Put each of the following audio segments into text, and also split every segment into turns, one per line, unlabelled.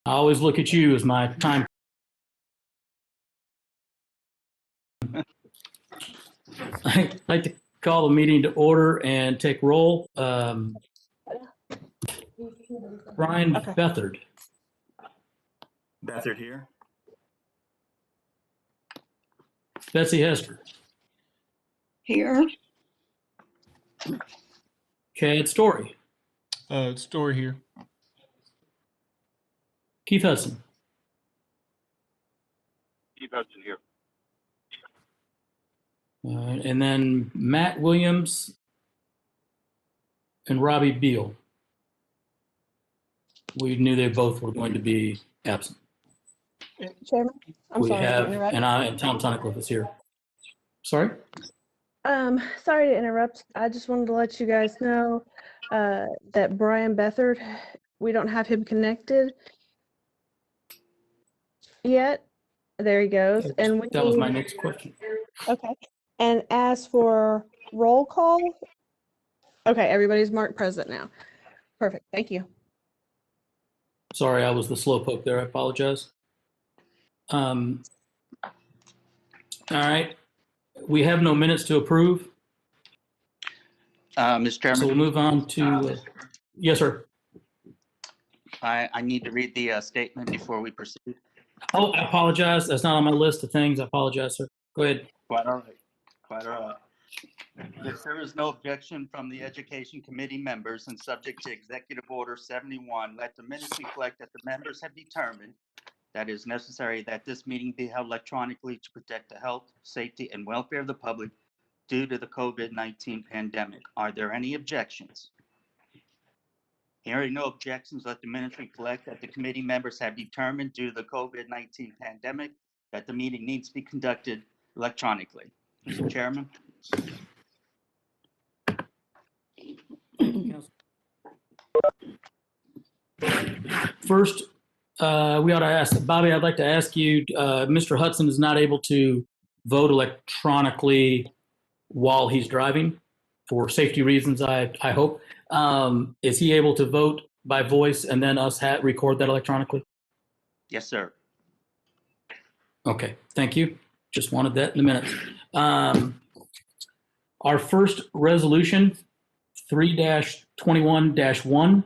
I always look at you as my time. I'd like to call the meeting to order and take roll. Brian
Okay.
Bethard.
Bethard here.
Betsy Hester.
Here.
Chad Story.
Story here.
Keith Hudson.
Keith Hudson here.
And then Matt Williams and Robbie Beal. We knew they both were going to be absent.
Chairman, I'm
We
sorry to
have,
interrupt.
and Tom Tunnicliffe is here. Sorry?
Sorry to interrupt. I just wanted to let you guys know that Brian Bethard, we don't have him connected yet. There he goes. And we
That was my
need-
next question.
Okay. And as for roll call, okay, everybody's marked present now. Perfect. Thank you.
Sorry, I was the slowpoke there. I apologize. All right. We have no minutes to approve,
Mr.
so we'll
Chairman,
move on to, yes, sir.
I need to read the statement before we proceed.
Oh, I apologize. That's not on my list of things. I apologize, sir. Go ahead.
Quite all right. Quite all right. If there is no objection from the Education Committee members and subject to Executive Order 71, let the minutes reflect that the members have determined that it is necessary that this meeting be held electronically to protect the health, safety, and welfare of the public due to the COVID-19 pandemic. Are there any objections? Hearing no objections, let the minutes reflect that the committee members have determined due to the COVID-19 pandemic that the meeting needs to be conducted electronically. Mr. Chairman?
First, we ought to ask, Bobby, I'd like to ask you, Mr. Hudson is not able to vote electronically while he's driving for safety reasons, I hope. Is he able to vote by voice and then us record that electronically?
Yes, sir.
Okay, thank you. Just wanted that in a minute. Our first resolution, 3-21-1,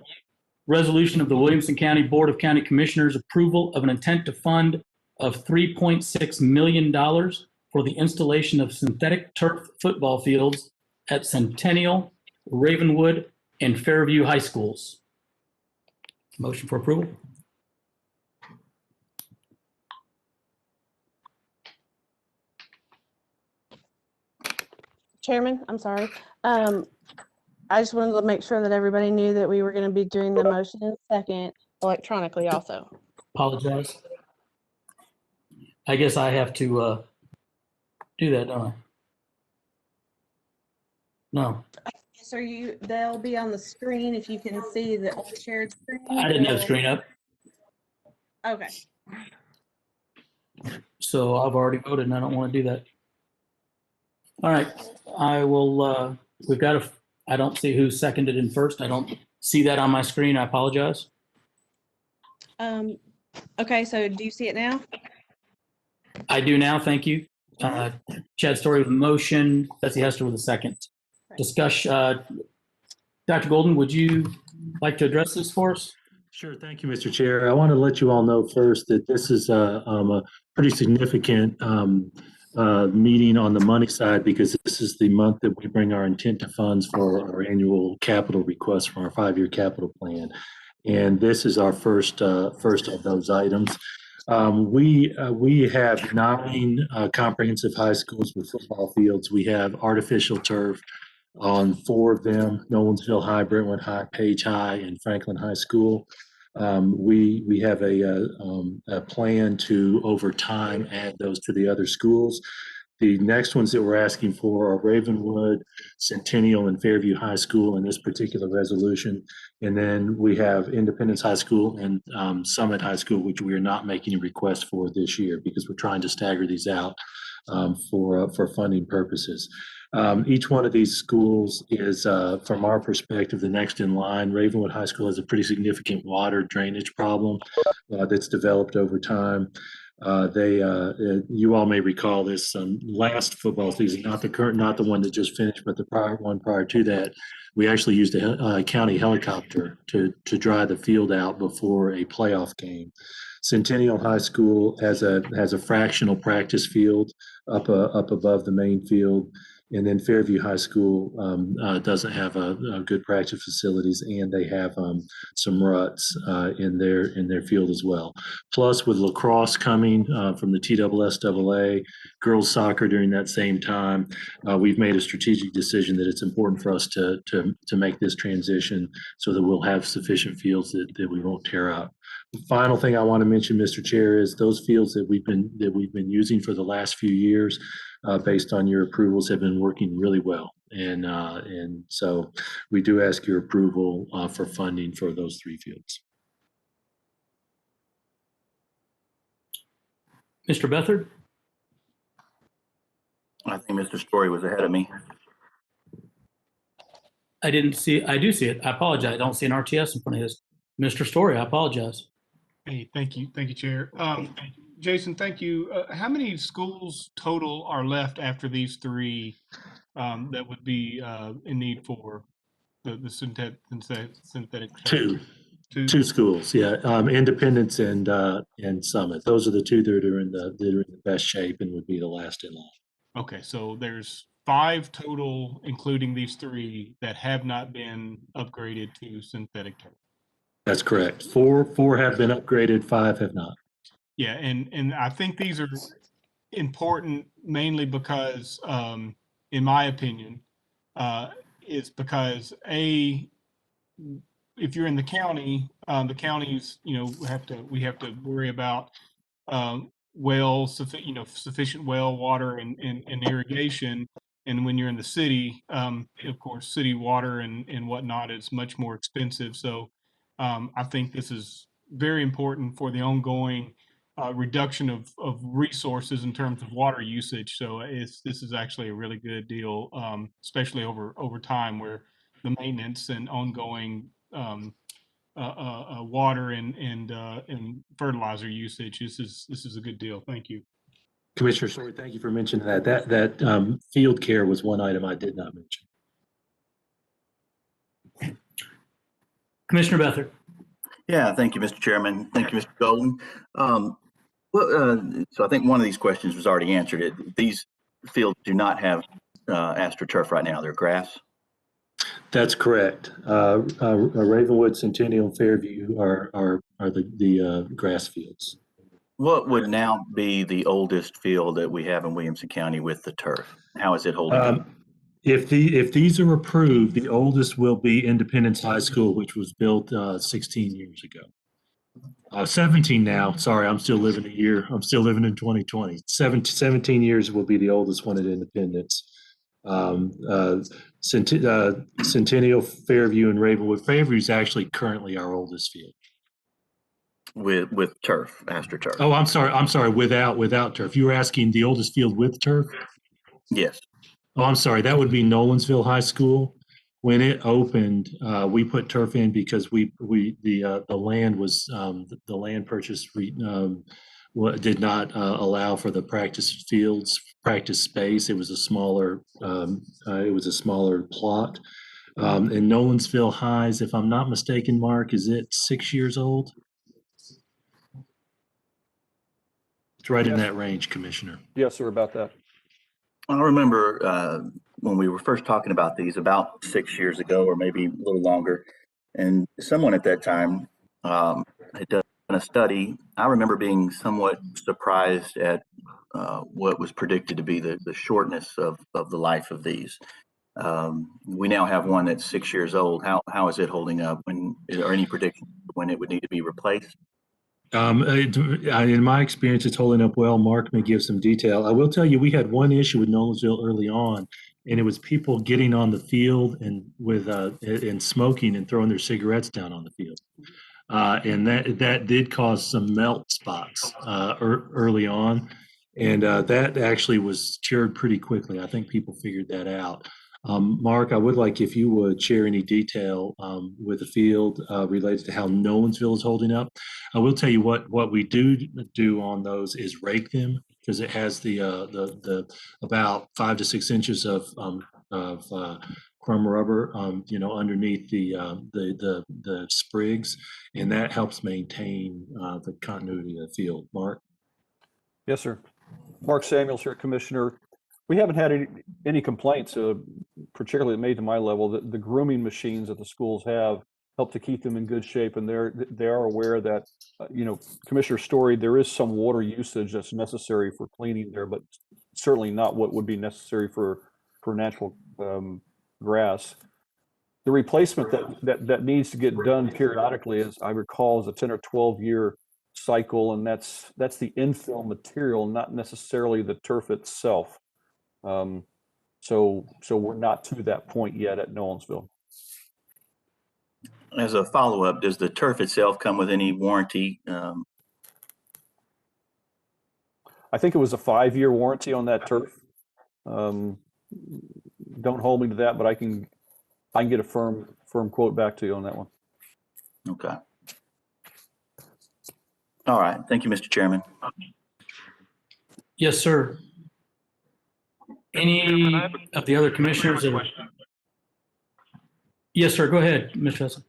resolution of the Williamson County Board of County Commissioners approval of an intent to fund of $3.6 million for the installation of synthetic turf football fields at Centennial, Ravenwood, and Fairview High Schools. Motion for approval.
Chairman, I'm sorry. I just wanted to make sure that everybody knew that we were going to be doing the motion in second electronically also.
Apologize. I guess I have to do that, don't I? No,
So they'll be on the screen if you can see the shared screen.
I didn't have the screen up,
Okay.
so I've already voted and I don't want to do that. All right, I will, we've got a, I don't see who seconded in first. I don't see that on my screen. I apologize.
Okay, so do you see it now?
I do now, thank you. Chad Story with a motion, Betsy Hester with a second. Discussion, Dr. Golden, would you like to address this for us?
Sure. Thank you, Mr. Chair. I want to let you all know first that this is a pretty significant meeting on the money side because this is the month that we bring our intent to funds for our annual capital request from our 5-year capital plan. And this is our first of those items. We have 9 comprehensive high schools with football fields. We have artificial turf on 4 of them: Nolensville High, Brentwood High, Page High, and Franklin High School. We have a plan to, over time, add those to the other schools. The next ones that we're asking for are Ravenwood, Centennial, and Fairview High School in this particular resolution. And then we have Independence High School and Summit High School, which we are not making a request for this year because we're trying to stagger these out for funding purposes. Each one of these schools is, from our perspective, the next in line. Ravenwood High School has a pretty significant water drainage problem that's developed over time. You all may recall this last football season, not the one that just finished, but the one prior to that. We actually used a county helicopter to dry the field out before a playoff game. Centennial High School has a fractional practice field up above the main field. And then Fairview High School doesn't have a good practice facilities, and they have some ruts in their field as well. Plus, with lacrosse coming from the TSSAA, girls soccer during that same time, we've made a strategic decision that it's important for us to make this transition so that we'll have sufficient fields that we won't tear up. The final thing I want to mention, Mr. Chair, is those fields that we've been using for the last few years, based on your approvals, have been working really well, and so we do ask your approval for funding for those 3 fields.
Mr. Beathard?
I think Mr. Story was ahead of me.
I do see it. I apologize. I don't see an RTS in front of his. Mr. Story, I apologize.
Hey, thank you, Chair. Jason, thank you. How many schools total are left after these 3 that would be in need for the synthetic?
Two schools, yeah. Independence and Summit. Those are the 2 that are in the best shape and would be the last in line.
Okay, so there's 5 total, including these 3 that have not been upgraded to synthetic turf.
That's correct. 4 have been upgraded, 5 have not.
Yeah, and I think these are important mainly because, in my opinion, it's because if you're in the county, the counties, we have to worry about sufficient well water and irrigation. And when you're in the city, of course, city water and whatnot is much more expensive. So I think this is very important for the ongoing reduction of resources in terms of water usage. So this is actually a really good deal, especially over time, where the maintenance and ongoing water and fertilizer usage. This is a good deal. Thank you,
Commissioner Story. Thank you for mentioning that. That field care was one item I did not mention.
Commissioner Beathard?
Yeah, thank you, Mr. Chairman. Thank you, Mr. Golden. So I think one of these questions was already answered. These fields do not have AstroTurf right now. They're grass.
That's correct. Ravenwood, Centennial, and Fairview are the grass fields.
What would now be the oldest field that we have in Williamson County with the turf? How is it holding up?
If these are approved, the oldest will be Independence High School, which was built 16 years ago. 17 now. Sorry, I'm still living a year. I'm still living in 2020. 17 years will be the oldest one at Independence. Centennial, Fairview, and Ravenwood. Fairview is actually currently our oldest field.
With turf, AstroTurf.
Oh, I'm sorry. Without turf. You were asking the oldest field with turf?
Yes.
Oh, I'm sorry. That would be Nolensville High School. When it opened, we put turf in because the land purchase did not allow for the practice fields, practice space. It was a smaller plot. And Nolensville Highs, if I'm not mistaken, Mark, is it 6 years old? It's right in that range, Commissioner.
Yes, sir, about that.
I remember when we were first talking about these about 6 years ago, or maybe a little longer, and someone at that time had done a study. I remember being somewhat surprised at what was predicted to be the shortness of the life of these. We now have one that's 6 years old. How is it holding up? Is there any prediction when it would need to be replaced?
In my experience, it's holding up well. Mark may give some detail. I will tell you, we had one issue with Nolensville early on, and it was people getting on the field and smoking and throwing their cigarettes down on the field. And that did cause some melt spots early on. And that actually was cured pretty quickly. I think people figured that out. Mark, I would like if you would share any detail with the field related to how Nolensville is holding up. I will tell you what we do on those is rake them because it has the about 5 to 6 inches of crumb rubber, underneath the sprigs, and that helps maintain the continuity of the field. Mark.
Yes, sir. Mark Samuels here, Commissioner. We haven't had any complaints, particularly made to my level. The grooming machines that the schools have help to keep them in good shape, and they are aware that, Commissioner Story, there is some water usage that's necessary for cleaning there, but certainly not what would be necessary for natural grass. The replacement that needs to get done periodically, as I recall, is a 10 or 12-year cycle, and that's the infill material, not necessarily the turf itself. So we're not to that point yet at Nolensville.
As a follow-up, does the turf itself come with any warranty?
I think it was a 5-year warranty on that turf. Don't hold me to that, but I can get a firm quote back to you on that one.
Okay. All right. Thank you, Mr. Chairman.
Yes, sir. Any of the other commissioners? Yes, sir. Go ahead, Mr. Hudson.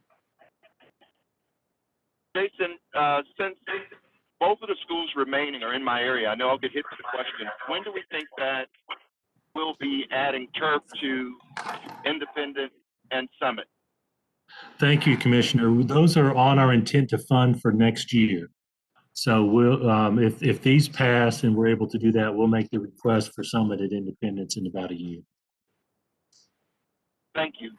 Jason, since both of the schools remaining are in my area, I know I'll get hit with the question. When do we think that we'll be adding turf to Independent and Summit?
Thank you, Commissioner. Those are on our intent to fund for next year. So we'll, if these pass and we're able to do that, we'll make the request for Summit at Independence in about a year.
Thank you.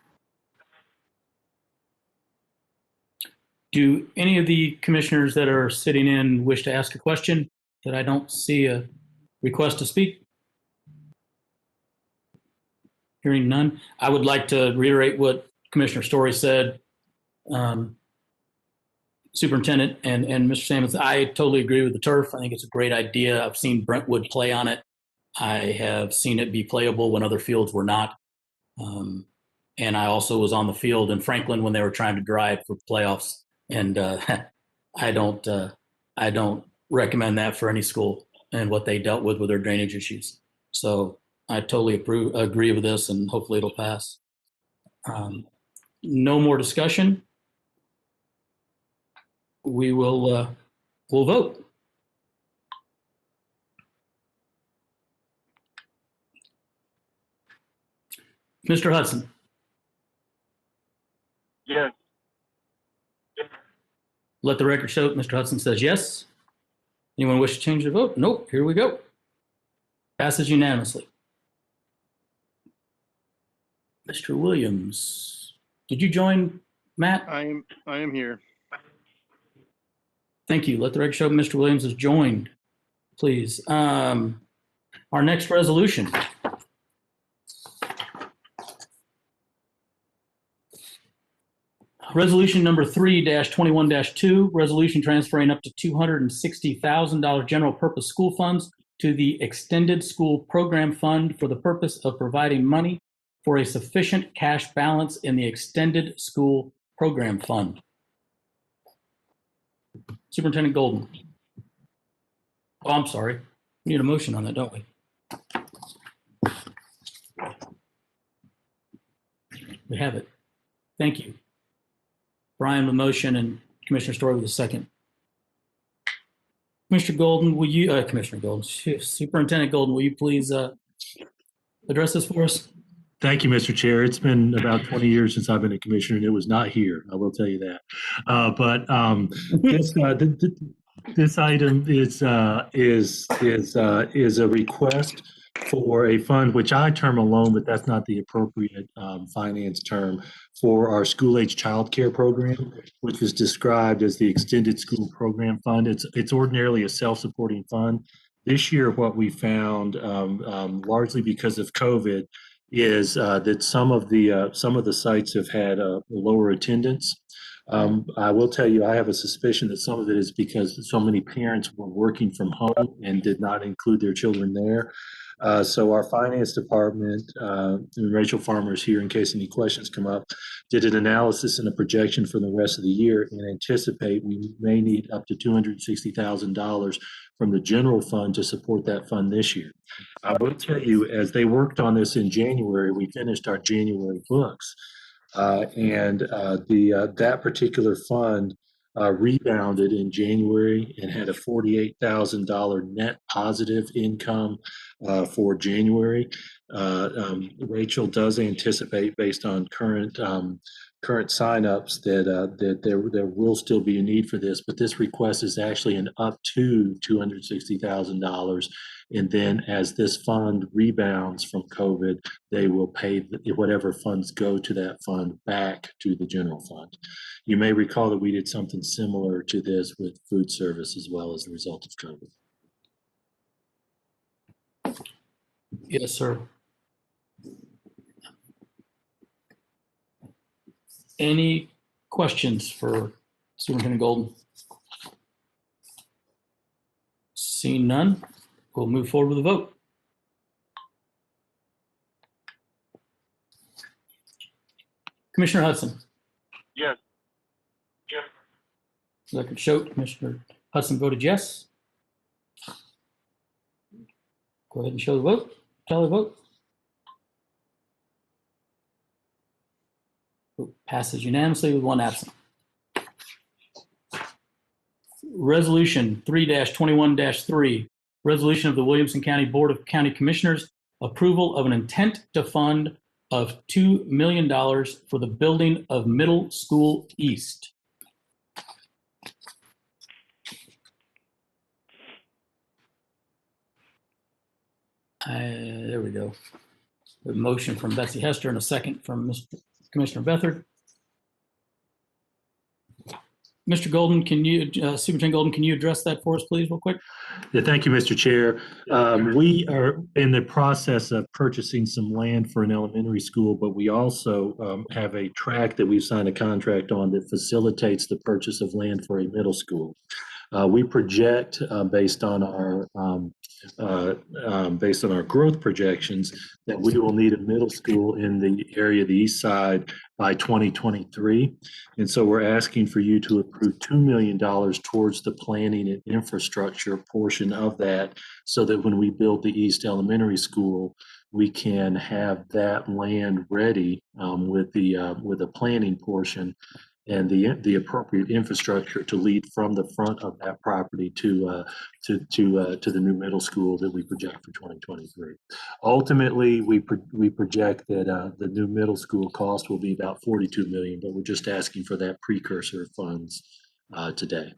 Do any of the commissioners that are sitting in wish to ask a question that I don't see a request to speak? Hearing none, I would like to reiterate what Commissioner Story said. Superintendent and Mr. Samuels, I totally agree with the turf. I think it's a great idea. I've seen Brentwood play on it. I have seen it be playable when other fields were not. And I also was on the field in Franklin when they were trying to drive for playoffs. And I don't recommend that for any school and what they dealt with their drainage issues. So I totally agree with this, and hopefully it'll pass. No more discussion. We will we'll vote. Mr. Hudson.
Yes.
Let the record show Mr. Hudson says yes. Anyone wish to change their vote? Nope. Here we go. Passes unanimously. Mr. Williams, did you join, Matt?
I am here.
Thank you. Let the record show Mr. Williams has joined, please. Our next resolution. Resolution number 3-21-2, resolution transferring up to $260,000 general purpose school funds to the Extended School Program Fund for the purpose of providing money for a sufficient cash balance in the Extended School Program Fund. Superintendent Golden. Oh, I'm sorry. We need a motion on that, don't we? We have it. Thank you. Brian with motion and Commissioner Story with a second. Commissioner Golden, will you, Superintendent Golden, will you please address this for us?
Thank you, Mr. Chair. It's been about 20 years since I've been a commissioner, and it was not here. I will tell you that. This item is a request for a fund, which I term a loan, but that's not the appropriate finance term, for our school-age child care program, which is described as the Extended School Program Fund. It's ordinarily a self-supporting fund. This year, what we found, largely because of COVID, is that some of the sites have had a lower attendance. I will tell you, I have a suspicion that some of it is because so many parents were working from home and did not include their children there. So our finance department, and Rachel Farmer is here in case any questions come up, did an analysis and a projection for the rest of the year and anticipate we may need up to $260,000 from the general fund to support that fund this year. I will tell you, as they worked on this in January, we finished our January books. That particular fund rebounded in January and had a $48,000 net positive income for January. Rachel does anticipate, based on current signups, that there will still be a need for this, but this request is actually an up to $260,000. And then as this fund rebounds from COVID, they will pay whatever funds go to that fund back to the general fund. You may recall that we did something similar to this with food service as well as a result of COVID.
Yes, sir. Any questions for Superintendent Golden? Seeing none, we'll move forward with the vote. Commissioner Hudson.
Yes.
Record show Commissioner Hudson voted yes. Go ahead and show the vote. Tally the vote. Vote passes unanimously with one absent. Resolution 3-21-3, resolution of the Williamson County Board of County Commissioners, approval of an intent to fund of $2 million for the building of Middle School East. There we go. A motion from Betsy Hester and a second from Commissioner Beathard. Mr. Golden, Superintendent Golden, can you address that for us, please, real quick?
Yeah, thank you, Mr. Chair. We are in the process of purchasing some land for an elementary school, but we also have a tract that we've signed a contract on that facilitates the purchase of land for a middle school. We project, based on our growth projections, that we will need a middle school in the area of the east side by 2023. And so we're asking for you to approve $2 million towards the planning and infrastructure portion of that, so that when we build the East Elementary School, we can have that land ready with a planning portion and the appropriate infrastructure to lead from the front of that property to the new middle school that we project for 2023. Ultimately, we project that the new middle school cost will be about $42 million, but we're just asking for that precursor funds today.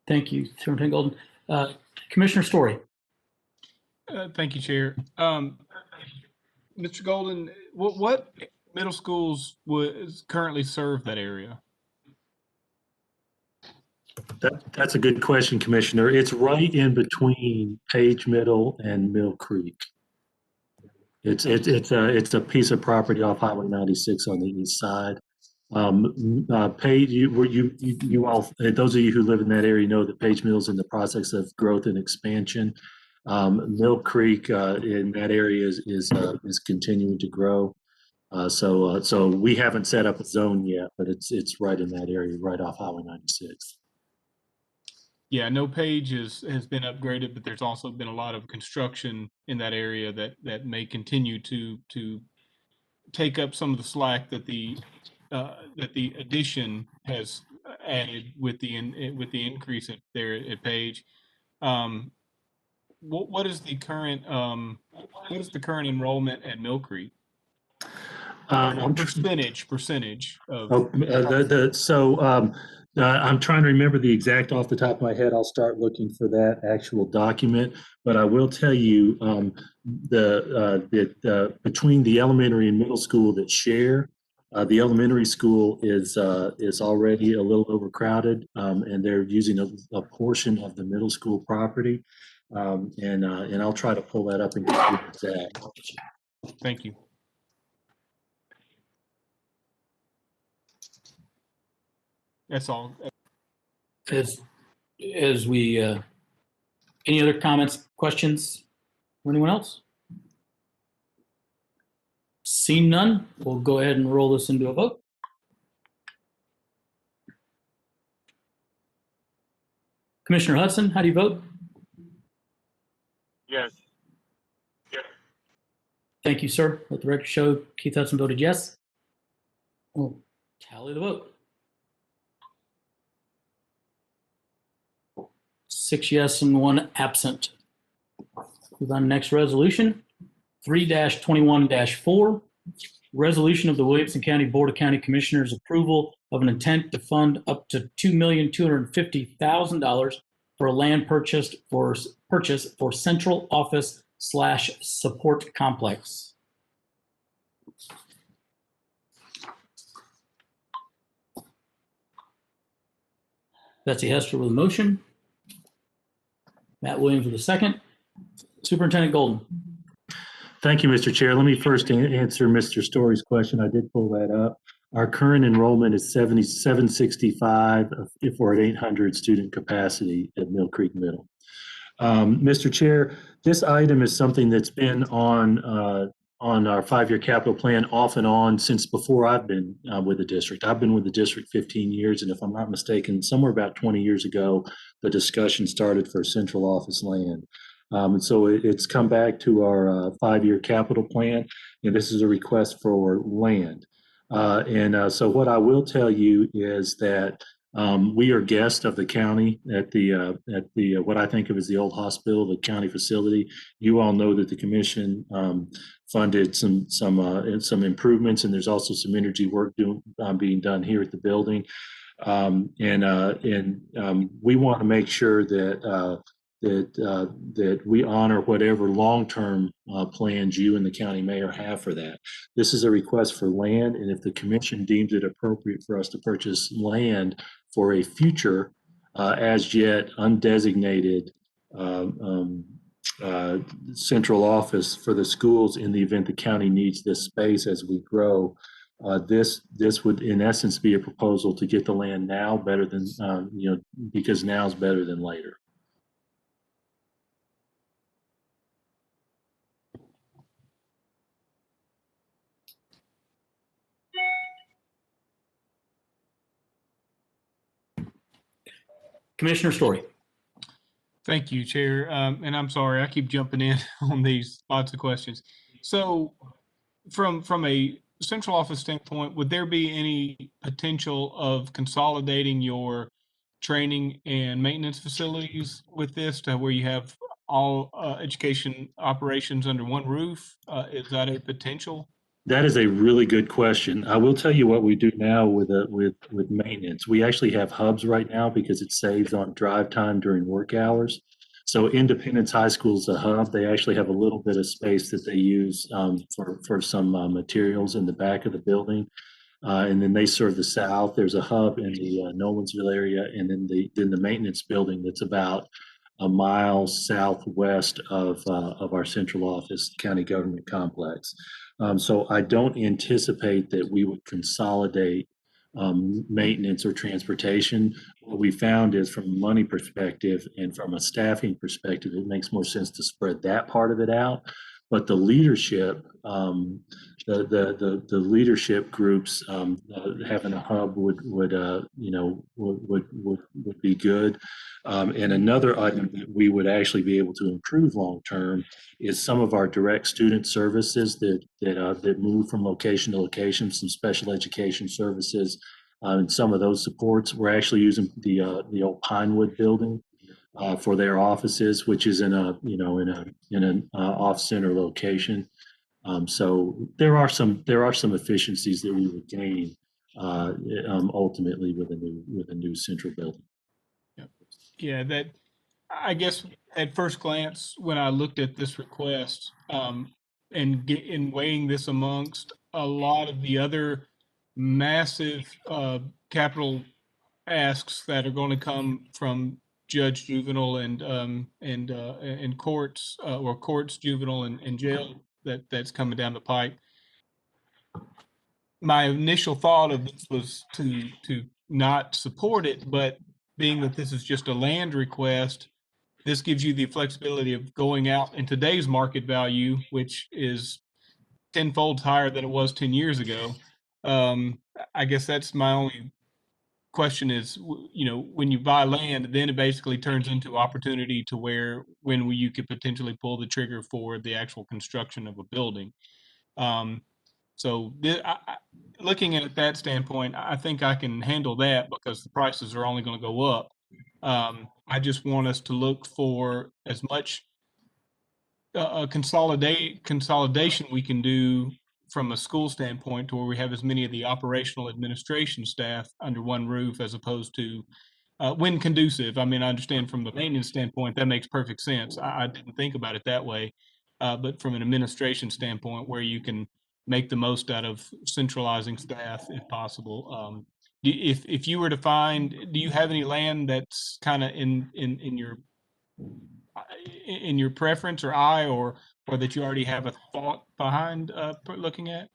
Thank you, Superintendent Golden. Commissioner Story.
Thank you, Chair. Mr. Golden, what middle schools currently serve that area?
That's a good question, Commissioner. It's right in between Page Middle and Mill Creek. It's a piece of property off Highway 96 on the east side. Page, you all, those of you who live in that area know that Page Mill is in the process of growth and expansion. Mill Creek in that area is continuing to grow. So we haven't set up a zone yet, but it's right in that area, right off Highway 96.
Yeah, no Page has been upgraded, but there's also been a lot of construction in that area that may continue to take up some of the slack that the addition has added with the increase there at Page. What is the current enrollment at Mill Creek? Percentage of.
I'm trying to remember the exact off the top of my head. I'll start looking for that actual document, but I will tell you between the elementary and middle school that share, the elementary school is already a little overcrowded, and they're using a portion of the middle school property, and I'll try to pull that up and get you exact.
Thank you. That's all.
As we, any other comments, questions from anyone else? Seeing none, we'll go ahead and roll this into a vote. Commissioner Hudson, how do you vote?
Yes.
Thank you, sir. Let the record show Keith Hudson voted yes. We'll tally the vote. 6 yes and 1 absent. Move on to next resolution, 3-21-4. Resolution of the Williamson County Board of County Commissioners approval of an intent to fund up to $2,250,000 for a land purchase for central office / support complex. Betsy Hester with a motion. Matt Williams with a second. Superintendent Golden.
Thank you, Mr. Chair. Let me first answer Mr. Story's question. I did pull that up. Our current enrollment is 765 if we're at 800 student capacity at Mill Creek Middle. Mr. Chair, this item is something that's been on our 5-year capital plan off and on since before I've been with the district. I've been with the district 15 years, and if I'm not mistaken, somewhere about 20 years ago, the discussion started for central office land. And so it's come back to our 5-year capital plan, and this is a request for land. So what I will tell you is that we are guests of the county at the what I think of as the old hospital, the county facility. You all know that the commission funded some improvements, and there's also some energy work being done here at the building. We want to make sure that we honor whatever long-term plans you and the county mayor have for that. This is a request for land, and if the commission deems it appropriate for us to purchase land for a future, as yet undesignated central office for the schools in the event the county needs this space as we grow, this would in essence be a proposal to get the land now better than, because now is better than later.
Commissioner Story.
Thank you, Chair. And I'm sorry, I keep jumping in on these lots of questions. So from a central office standpoint, would there be any potential of consolidating your training and maintenance facilities with this to where you have all education operations under one roof? Is that a potential?
That is a really good question. I will tell you what we do now with maintenance. We actually have hubs right now because it saves on drive time during work hours. So Independence High School is a hub. They actually have a little bit of space that they use for some materials in the back of the building. And then they serve the south. There's a hub in the Nolensville area, and then the maintenance building that's about a mile southwest of our central office county government complex. So I don't anticipate that we would consolidate maintenance or transportation. What we found is from a money perspective and from a staffing perspective, it makes more sense to spread that part of it out. But the leadership, the leadership groups having a hub would be good. And another item that we would actually be able to improve long term is some of our direct student services that move from location to location, some special education services, and some of those supports. We're actually using the old Pinewood building for their offices, which is in an off-center location. So there are some efficiencies that we would gain ultimately with a new central building.
Yeah, that I guess at first glance, when I looked at this request and weighing this amongst a lot of the other massive capital asks that are going to come from judge juvenile and courts or courts juvenile and jail that's coming down the pipe. My initial thought of this was to not support it, but being that this is just a land request, this gives you the flexibility of going out in today's market value, which is tenfold higher than it was 10 years ago. I guess that's my only question is, when you buy land, then it basically turns into opportunity to when you could potentially pull the trigger for the actual construction of a building. So looking at it that standpoint, I think I can handle that because the prices are only going to go up. I just want us to look for as much consolidation we can do from a school standpoint to where we have as many of the operational administration staff under one roof as opposed to when conducive. I mean, I understand from the maintenance standpoint, that makes perfect sense. I didn't think about it that way. But from an administration standpoint, where you can make the most out of centralizing staff if possible. If you were to find, do you have any land that's kind of in your preference or or that you already have a thought behind looking at?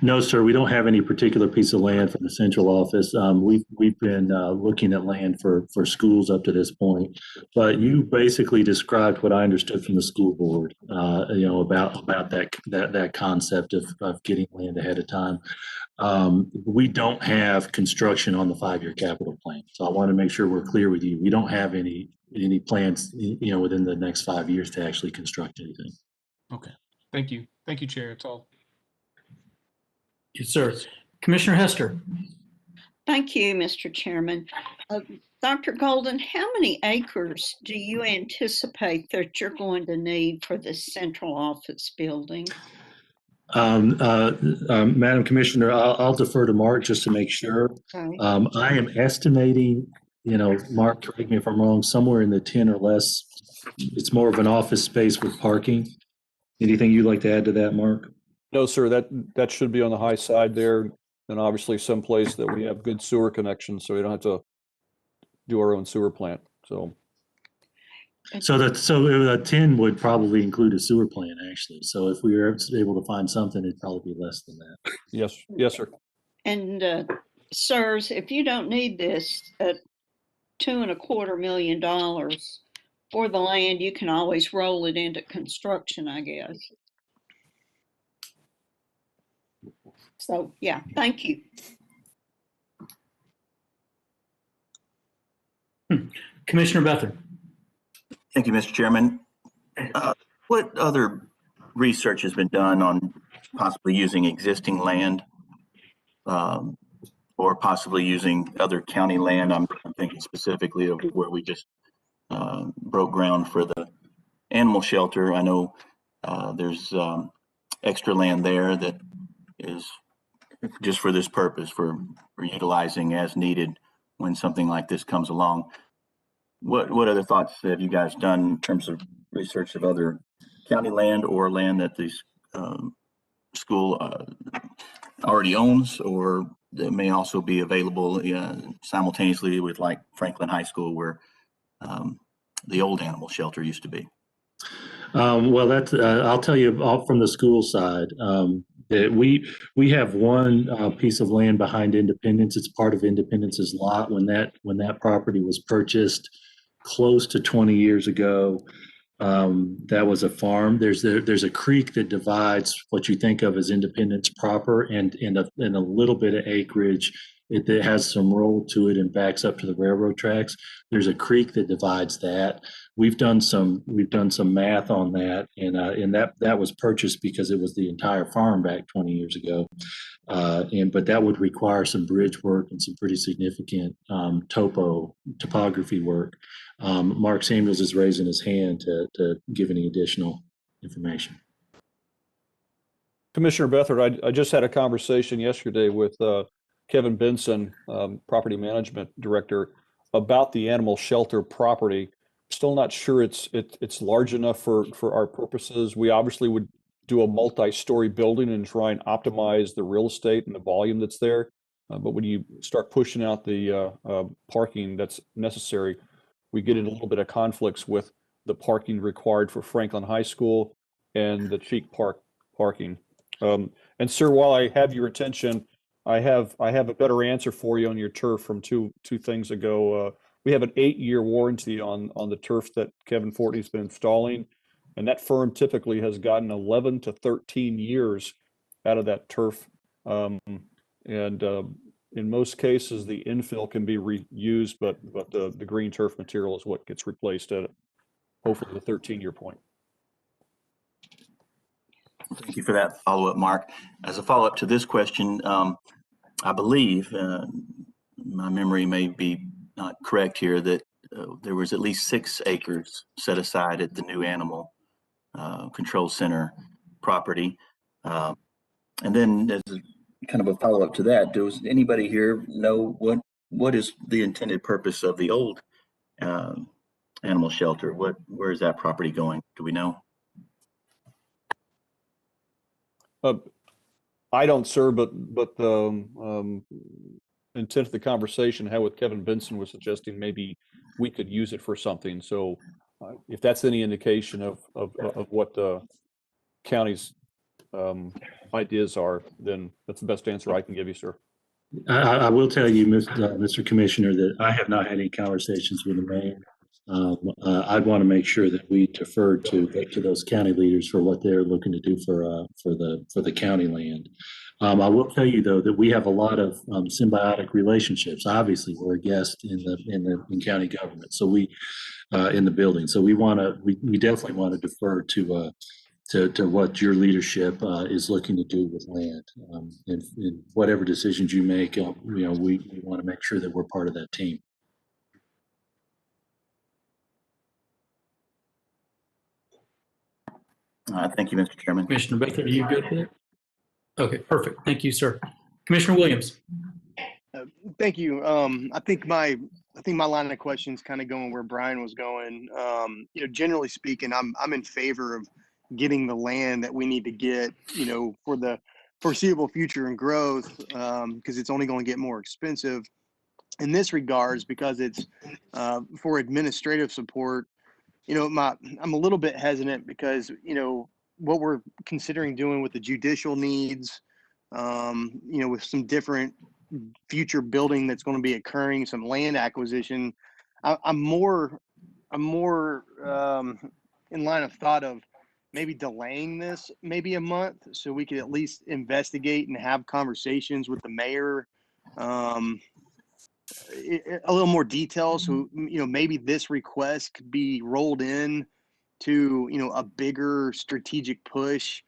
No, sir, we don't have any particular piece of land for the central office. We've been looking at land for schools up to this point, but you basically described what I understood from the school board, about that concept of getting land ahead of time. We don't have construction on the 5-year capital plan, so I want to make sure we're clear with you. We don't have any plans, within the next 5 years to actually construct anything.
Okay, thank you, Chair. It's all.
Yes, sir. Commissioner Hester.
Thank you, Mr. Chairman. Dr. Golden, how many acres do you anticipate that you're going to need for the central office building?
Madam Commissioner, I'll defer to Mark just to make sure.
Okay.
I am estimating, Mark, correct me if I'm wrong, somewhere in the 10 or less. It's more of an office space with parking. Anything you'd like to add to that, Mark?
No, sir, that should be on the high side there. And obviously someplace that we have good sewer connections, so we don't have to do our own sewer plant. So
a 10 would probably include a sewer plant, actually. So if we were able to find something, it'd probably be less than that.
yes, sir.
And sirs, if you don't need this at $2.25 million for the land, you can always roll it into construction, I guess. So, yeah, thank you.
Commissioner Beathard.
Thank you, Mr. Chairman. What other research has been done on possibly using existing land or possibly using other county land? I'm thinking specifically of where we just broke ground for the animal shelter. I know there's extra land there that is just for this purpose, for utilizing as needed when something like this comes along. What other thoughts have you guys done in terms of research of other county land or land that the school already owns, or that may also be available simultaneously with like Franklin High School, where the old animal shelter used to be?
Well, that's I'll tell you from the school side. That we have one piece of land behind Independence. It's part of Independence's lot. When that property was purchased close to 20 years ago, that was a farm. There's a creek that divides what you think of as Independence proper and a little bit of acreage. It has some roll to it and backs up to the railroad tracks. There's a creek that divides that. We've done some math on that, and that was purchased because it was the entire farm back 20 years ago. But that would require some bridge work and some pretty significant topography work. Mark Samuels is raising his hand to give any additional information.
Commissioner Beathard, I just had a conversation yesterday with Kevin Benson, Property Management Director, about the animal shelter property. Still not sure it's large enough for our purposes. We obviously would do a multi-story building and try and optimize the real estate and the volume that's there. But when you start pushing out the parking that's necessary, we get in a little bit of conflicts with the parking required for Franklin High School and the Cheek Park parking. And sir, while I have your attention, I have a better answer for you on your turf from two things ago. We have an 8-year warranty on the turf that Kevin Fortney's been installing, and that firm typically has gotten 11 to 13 years out of that turf. In most cases, the infill can be reused, but the green turf material is what gets replaced at hopefully the 13-year point.
Thank you for that follow-up, Mark. As a follow-up to this question, I believe, my memory may be not correct here, that there was at least 6 acres set aside at the new animal control center property. And then as a kind of a follow-up to that, does anybody here know what is the intended purpose of the old animal shelter? Where is that property going? Do we know?
I don't, sir, but the intent of the conversation I had with Kevin Benson was suggesting maybe we could use it for something. So if that's any indication of what the county's ideas are, then that's the best answer I can give you, sir.
I will tell you, Mr. Commissioner, that I have not had any conversations with the mayor. I'd want to make sure that we defer to those county leaders for what they're looking to do for the county land. I will tell you though that we have a lot of symbiotic relationships. Obviously, we're a guest in county government, so we in the building. So we definitely want to defer to what your leadership is looking to do with land. And whatever decisions you make, we want to make sure that we're part of that team.
Thank you, Mr. Chairman.
Commissioner Baker, are you good with it? Okay, perfect. Thank you, sir. Commissioner Williams.
Thank you. I think my line of questions kind of going where Brian was going. Generally speaking, I'm in favor of getting the land that we need to get, for the foreseeable future and growth, because it's only going to get more expensive in this regards, because it's for administrative support. I'm a little bit hesitant because, what we're considering doing with the judicial needs, with some different future building that's going to be occurring, some land acquisition. I'm more in line of thought of maybe delaying this maybe a month so we could at least investigate and have conversations with the mayor. A little more detail, so maybe this request could be rolled in to a bigger strategic push,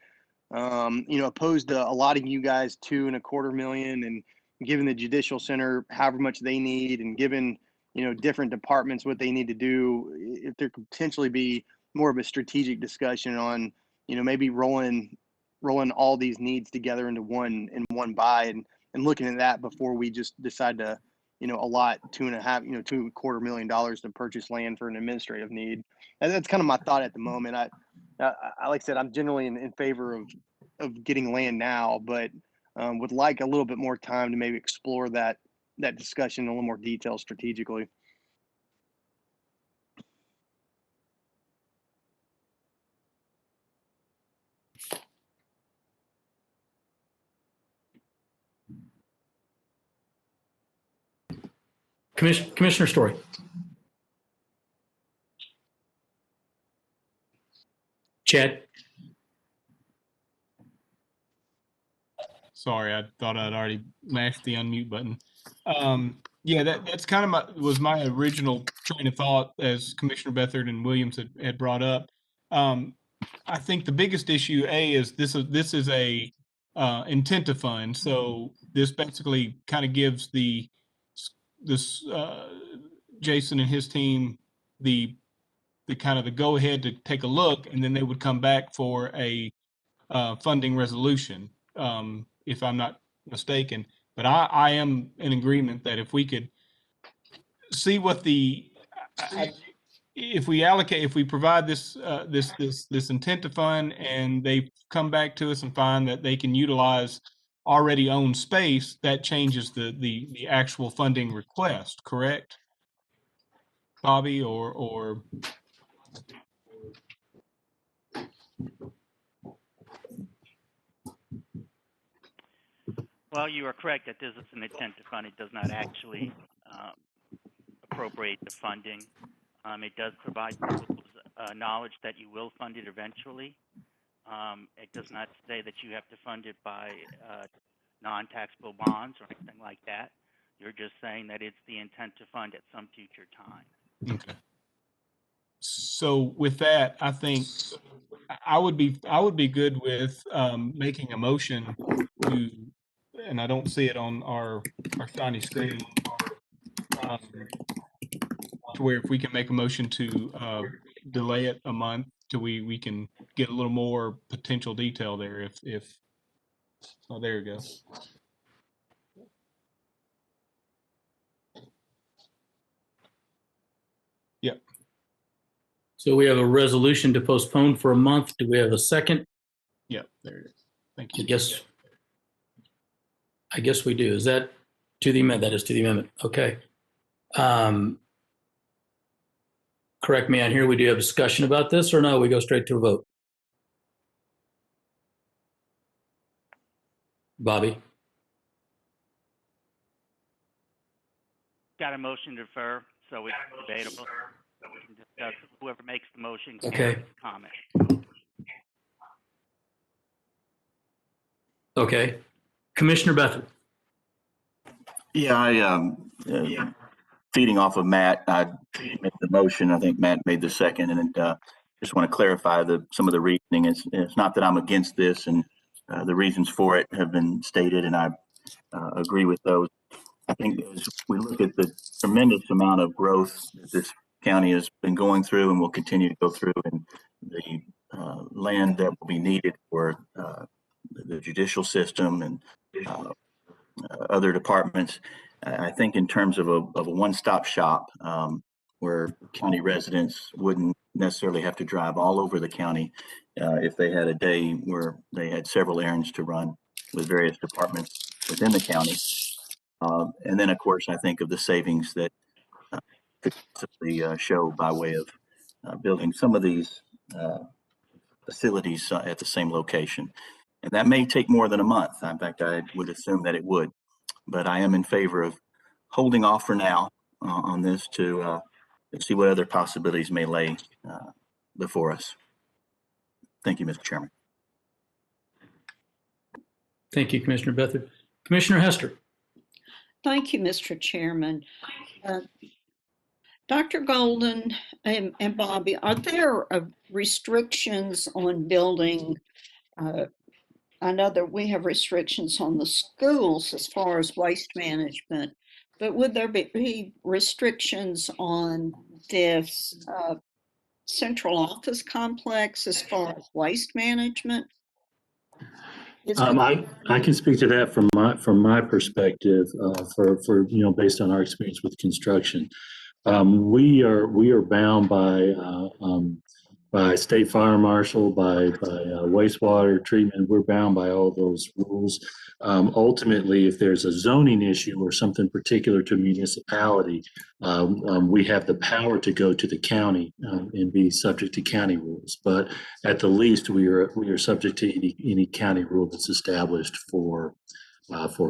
opposed to allotting you guys $2.25 million and giving the judicial center however much they need, and giving different departments what they need to do. If there could potentially be more of a strategic discussion on maybe rolling all these needs together into one buy, and looking at that before we just decide to allot $2.25 million to purchase land for an administrative need. And that's kind of my thought at the moment. I like I said, I'm generally in favor of getting land now, but would like a little bit more time to maybe explore that discussion in a little more detail strategically.
Commissioner Story. Chad.
Sorry, I thought I'd already mashed the unmute button. Yeah, that's kind of was my original train of thought, as Commissioner Bethard and Williams had brought up. I think the biggest issue, is this is a intent to fund. So this basically kind of gives Jason and his team the kind of the go ahead to take a look, and then they would come back for a funding resolution, if I'm not mistaken. But I am in agreement that if we could see what if we provide this intent to fund, and they come back to us and find that they can utilize already owned space, that changes the actual funding request, correct? Bobby or
Well, you are correct that this is an intent to fund. It does not actually appropriate the funding. It does provide schools knowledge that you will fund it eventually. It does not say that you have to fund it by non-taxable bonds or anything like that. You're just saying that it's the intent to fund at some future time.
Okay. So with that, I think I would be good with making a motion to, and I don't see it on our shiny screen, to where if we can make a motion to delay it a month till we can get a little more potential detail there. If oh, there you go. Yep.
So we have a resolution to postpone for a month. Do we have a second?
Yep. There it is. Thank you.
I guess we do. Is that to the amendment? That is to the amendment. Okay. Correct me on here. We do have discussion about this, or no? We go straight to a vote. Bobby?
Got a motion to defer, so it's debatable. We can discuss. Whoever makes the motion can
Okay.
comment.
Okay. Commissioner Bethel?
Yeah, feeding off of Matt, I made the motion. I think Matt made the second, and just want to clarify some of the reasoning. It's not that I'm against this, and the reasons for it have been stated, and I agree with those. I think as we look at the tremendous amount of growth that this county has been going through and will continue to go through, and the land that will be needed for the judicial system and other departments, I think in terms of a one-stop shop where county residents wouldn't necessarily have to drive all over the county if they had a day where they had several errands to run with various departments within the county. And then, of course, I think of the savings that could possibly show by way of building some of these facilities at the same location. And that may take more than a month. In fact, I would assume that it would. But I am in favor of holding off for now on this to see what other possibilities may lay before us. Thank you, Mr. Chairman.
Thank you, Commissioner Bethel. Commissioner Hester?
Thank you, Mr. Chairman. Dr. Golden and Bobby, are there restrictions on building? I know that we have restrictions on the schools as far as waste management, but would there be restrictions on this central office complex as far as waste management?
I can speak to that from my perspective, for based on our experience with construction. We are bound by state fire marshal, by wastewater treatment. We're bound by all those rules. Ultimately, if there's a zoning issue or something particular to a municipality, we have the power to go to the county and be subject to county rules. But at the least, we are subject to any county rule that's established for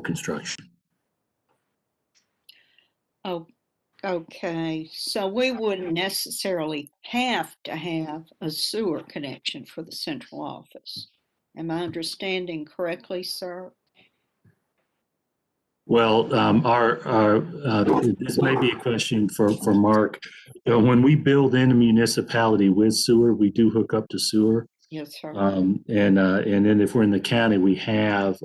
construction.
Oh, okay. So we wouldn't necessarily have to have a sewer connection for the central office. Am I understanding correctly, sir?
Well, this may be a question for Mark. When we build in a municipality with sewer, we do hook up to sewer.
Yes, sir.
And then if we're in the county, we have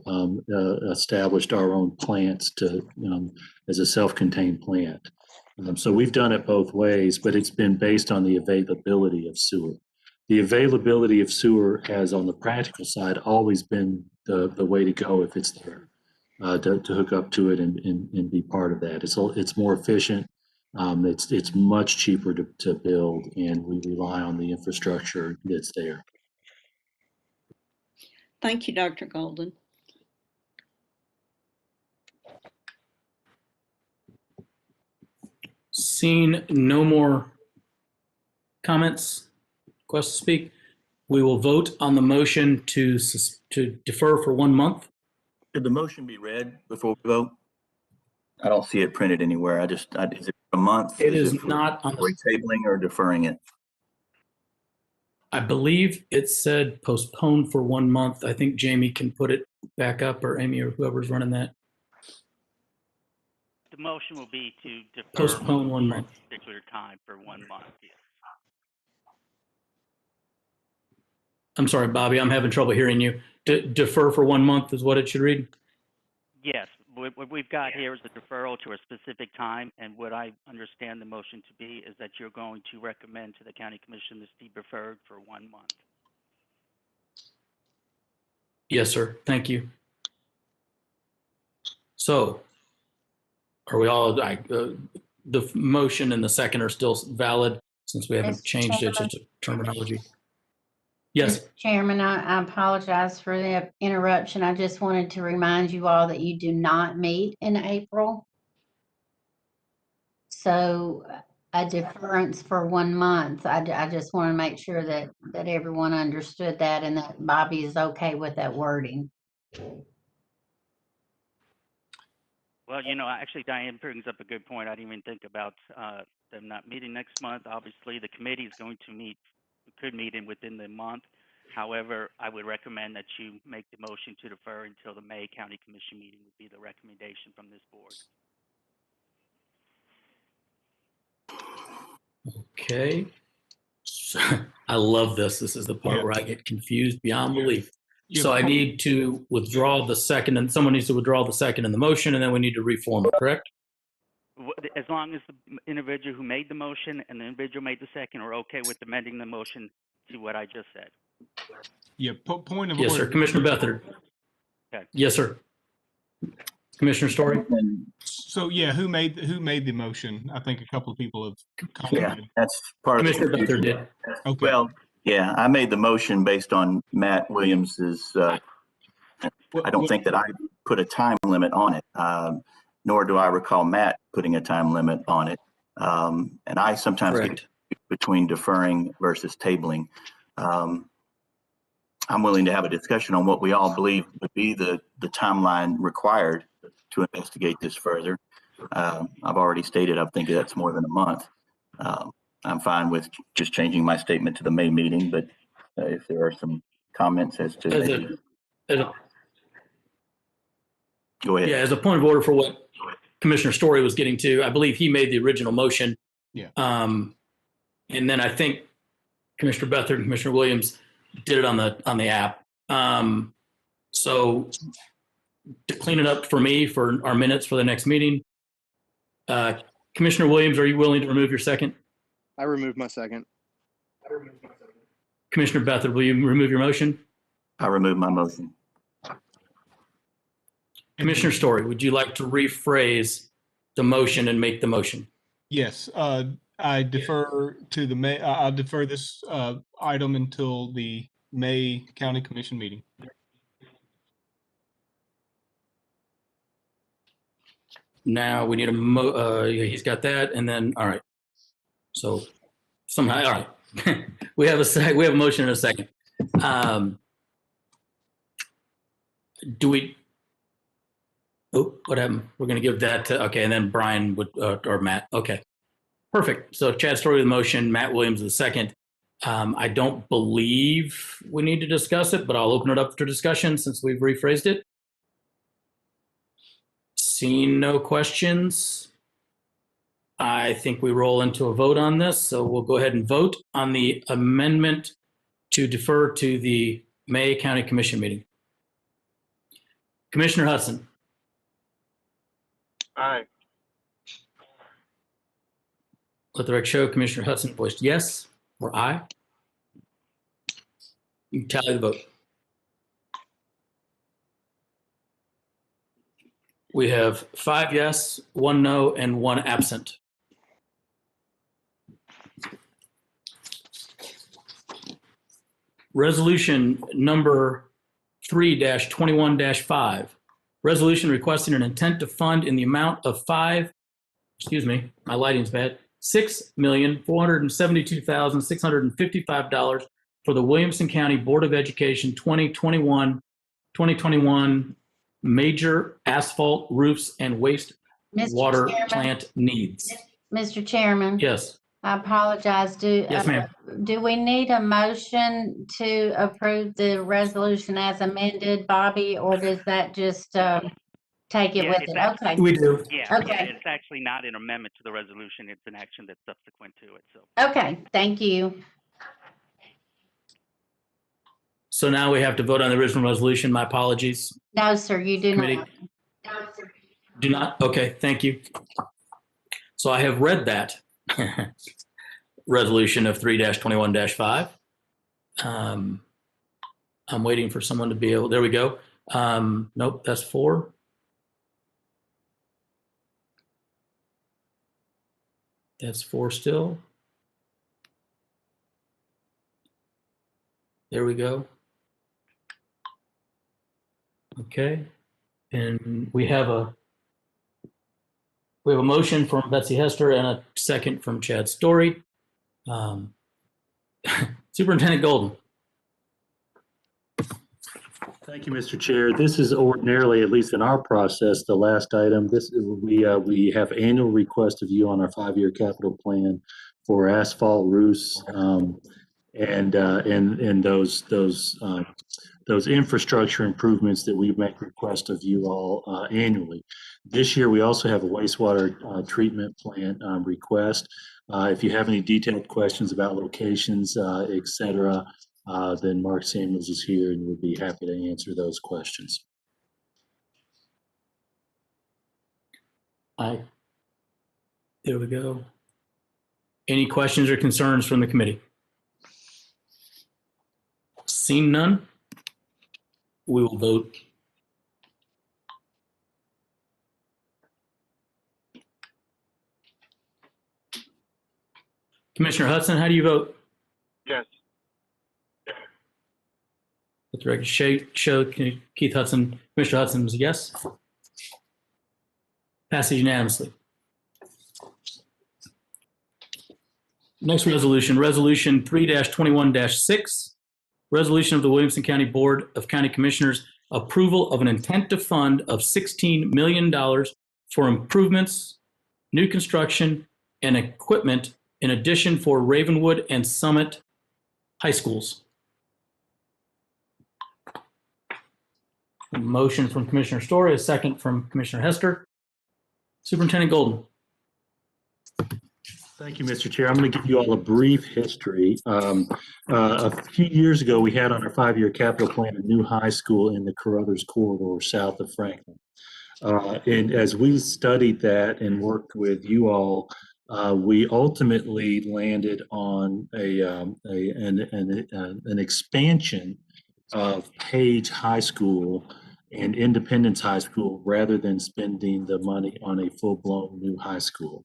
established our own plants as a self-contained plant. So we've done it both ways, but it's been based on the availability of sewer. The availability of sewer has, on the practical side, always been the way to go if it's there, to hook up to it and be part of that. It's more efficient. It's much cheaper to build, and we rely on the infrastructure that's there.
Thank you, Dr. Golden.
Seeing no more comments, requests to speak, we will vote on the motion to defer for 1 month.
Should the motion be read before we vote? I don't see it printed anywhere. Is it a month?
It is
for
not on the,
tabling or deferring it?
I believe it said postponed for 1 month. I think Jamie can put it back up, or Amy, or whoever's running that.
The motion will be to defer
Postpone 1 month.
a particular time for 1 month. Yes.
I'm sorry, Bobby, I'm having trouble hearing you. Defer for 1 month is what it should read?
Yes, what we've got here is a deferral to a specific time, and what I understand the motion to be is that you're going to recommend to the county commission this be deferred for 1 month.
Yes, sir. Thank you. So, are we all, the motion and the second are still valid since we haven't
Mr.
changed it, it's just a terminology. Yes,
Mr. Chairman, I apologize for the interruption. I just wanted to remind you all that you do not meet in April. So a deference for 1 month, I just want to make sure that everyone understood that and that Bobby is okay with that wording.
Well, you know, actually, Diane brings up a good point. I didn't even think about them not meeting next month. Obviously, the committee is going to could meet within the month. However, I would recommend that you make the motion to defer until the May County Commission meeting would be the recommendation from this board.
okay. I love this. This is the part where I get confused beyond belief. So I need to withdraw the second, and someone needs to withdraw the second in the motion, and then we need to reform it, correct?
As long as the individual who made the motion and the individual made the second are okay with amending the motion to what I just said.
Yeah, point of
Yes,
order.
sir. Commissioner Beathard.
Okay.
Yes, sir. Commissioner Story?
So yeah, who made the motion? I think a couple of people have
Yeah,
commented.
that's part of
Commissioner
the
Beathard did.
Okay.
Well, yeah, I made the motion based on Matt Williams's, I don't think that I put a time limit on it, nor do I recall Matt putting a time limit on it. And I sometimes
Correct.
get between deferring versus tabling. I'm willing to have a discussion on what we all believe would be the timeline required to investigate this further. I've already stated I think that's more than a month. I'm fine with just changing my statement to the May meeting, but if there are some comments as to go ahead.
Yeah, as a point of order for what Commissioner Story was getting to, I believe he made the original motion.
Yeah.
And then I think Commissioner Beathard and Commissioner Williams did it on the app. So to clean it up for me for our minutes for the next meeting, Commissioner Williams, are you willing to remove your second?
I removed my second.
Commissioner Beathard, will you remove your motion?
I remove my motion.
Commissioner Story, would you like to rephrase the motion and make the motion?
Yes, I defer to the May. I'll defer this item until the May County Commission meeting.
Now we need he's got that, and then all right. So somehow, all right, we have a motion and a second. Do we? Oh, what happened? We're going to give that to okay, and then Brian would or Matt. Okay, perfect. So Chad Story with the motion, Matt Williams the second. I don't believe we need to discuss it, but I'll open it up for discussion since we've rephrased it. Seeing no questions, I think we roll into a vote on this. So we'll go ahead and vote on the amendment to defer to the May County Commission meeting. Commissioner Hudson.
Aye.
Let the record show Commissioner Hudson voiced yes or aye. You can tally the vote. We have 5 yes, 1 no, and 1 absent. Resolution number 3-21-5. Resolution requesting an intent to fund in the amount of my lighting's bad, $6,472,655 for the Williamson County Board of Education 2021 major asphalt roofs and waste
Mr.
water
Chairman,
plant needs.
Mr. Chairman,
Yes,
I apologize.
yes, ma'am.
Do we need a motion to approve the resolution as amended, Bobby, or does that just take it
Yeah,
with
it's
it?
act-
Okay,
We do.
Yeah,
Okay.
it's actually not an amendment to the resolution. It's an action that's subsequent to it. So
okay, thank you.
So now we have to vote on the original resolution. My apologies.
No, sir, you do
Committee,
not.
do not? Okay, thank you. So I have read that resolution of 3-21-5. I'm waiting for someone to be able, there we go. Nope, that's 4. That's 4 still. There we go. Okay, and we have a motion from Betsy Hester and a second from Chad Story. Superintendent Golden.
Thank you, Mr. Chair. This is ordinarily, at least in our process, the last item. We have annual request of you on our 5-year capital plan for asphalt roofs and those infrastructure improvements that we make request of you all annually. This year, we also have a wastewater treatment plant request. If you have any detailed questions about locations, et cetera, then Mark Samuels is here and would be happy to answer those questions.
There we go. Any questions or concerns from the committee? Seeing none, we will vote. Commissioner Hudson, how do you vote?
Yes.
Let the record show Keith Hudson, Commissioner Hudson is a yes. Passes unanimously. Next resolution, Resolution 3-21-6. Resolution of the Williamson County Board of County Commissioners, approval of an intent to fund of $16 million for improvements, new construction, and equipment in addition for Ravenwood and Summit High Schools. A motion from Commissioner Story, a second from Commissioner Hester. Superintendent Golden.
Thank you, Mr. Chair. I'm going to give you all a brief history. A few years ago, we had on our 5-year capital plan a new high school in the Carruthers corridor south of Franklin. And as we studied that and worked with you all, we ultimately landed on an expansion of Page High School and Independence High School rather than spending the money on a full-blown new high school.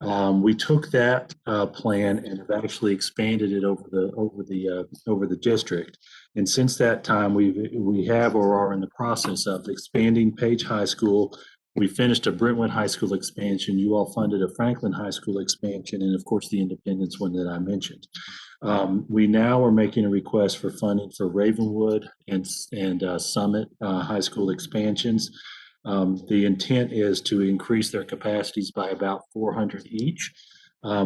We took that plan and have actually expanded it over the district. And since that time, we have or are in the process of expanding Page High School. We finished a Brentwood High School expansion. You all funded a Franklin High School expansion, and of course the Independence one that I mentioned. We now are making a request for funding for Ravenwood and Summit High School expansions. The intent is to increase their capacities by about 400 each.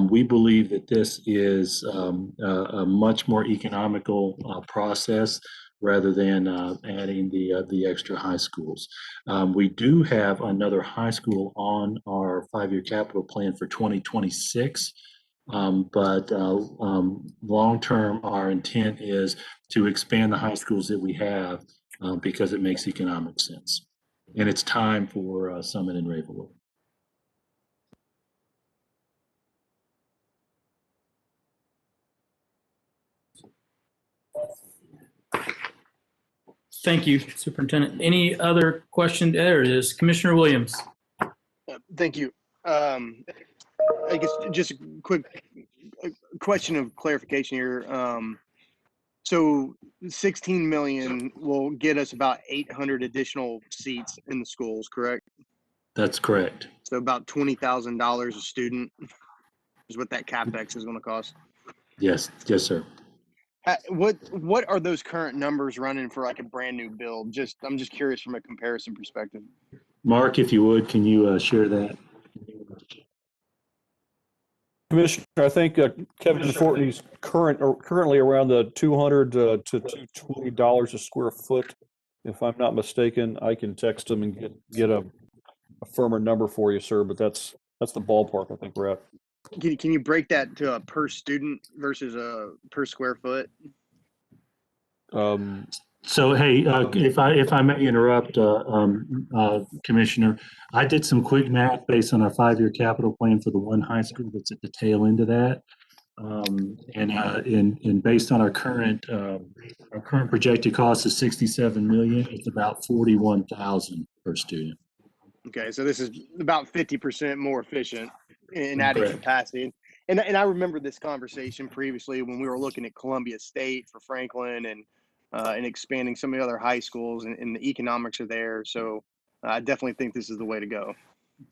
We believe that this is a much more economical process rather than adding the extra high schools. We do have another high school on our 5-year capital plan for 2026. But long-term, our intent is to expand the high schools that we have because it makes economic sense. And it's time for Summit and Ravenwood.
Thank you, Superintendent. Any other question? There it is. Commissioner Williams.
Thank you. I guess just a quick question of clarification here. So 16 million will get us about 800 additional seats in the schools, correct?
That's correct.
So about $20,000 a student is what that CapEx is going to cost.
Yes, sir.
What are those current numbers running for like a brand new build? I'm just curious from a comparison perspective.
Mark, if you would, can you share that?
Commissioner, I think Kevin Fortney's currently around the $200 to $220 a square foot. If I'm not mistaken, I can text him and get a firmer number for you, sir, but that's the ballpark I think we're at.
Can you break that to a per student versus a per square foot?
So, hey, if I may interrupt, Commissioner, I did some quick math based on our 5-year capital plan for the one high school that's at the tail end of that. And based on our current projected cost of 67 million, it's about 41,000 per student.
Okay, so this is about 50% more efficient in adding
Correct.
capacity. And I remember this conversation previously when we were looking at Columbia State for Franklin and expanding some of the other high schools, and the economics are there. So I definitely think this is the way to go.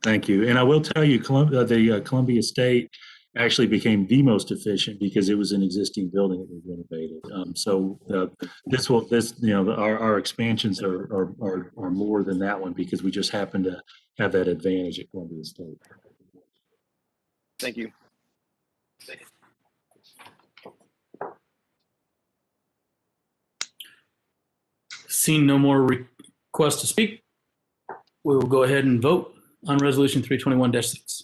Thank you. And I will tell you, Columbia State actually became the most efficient because it was an existing building that we renovated. Our expansions are more than that one because we just happen to have that advantage at Columbia State.
Thank you.
Seeing no more requests to speak, we will go ahead and vote on Resolution 321-6.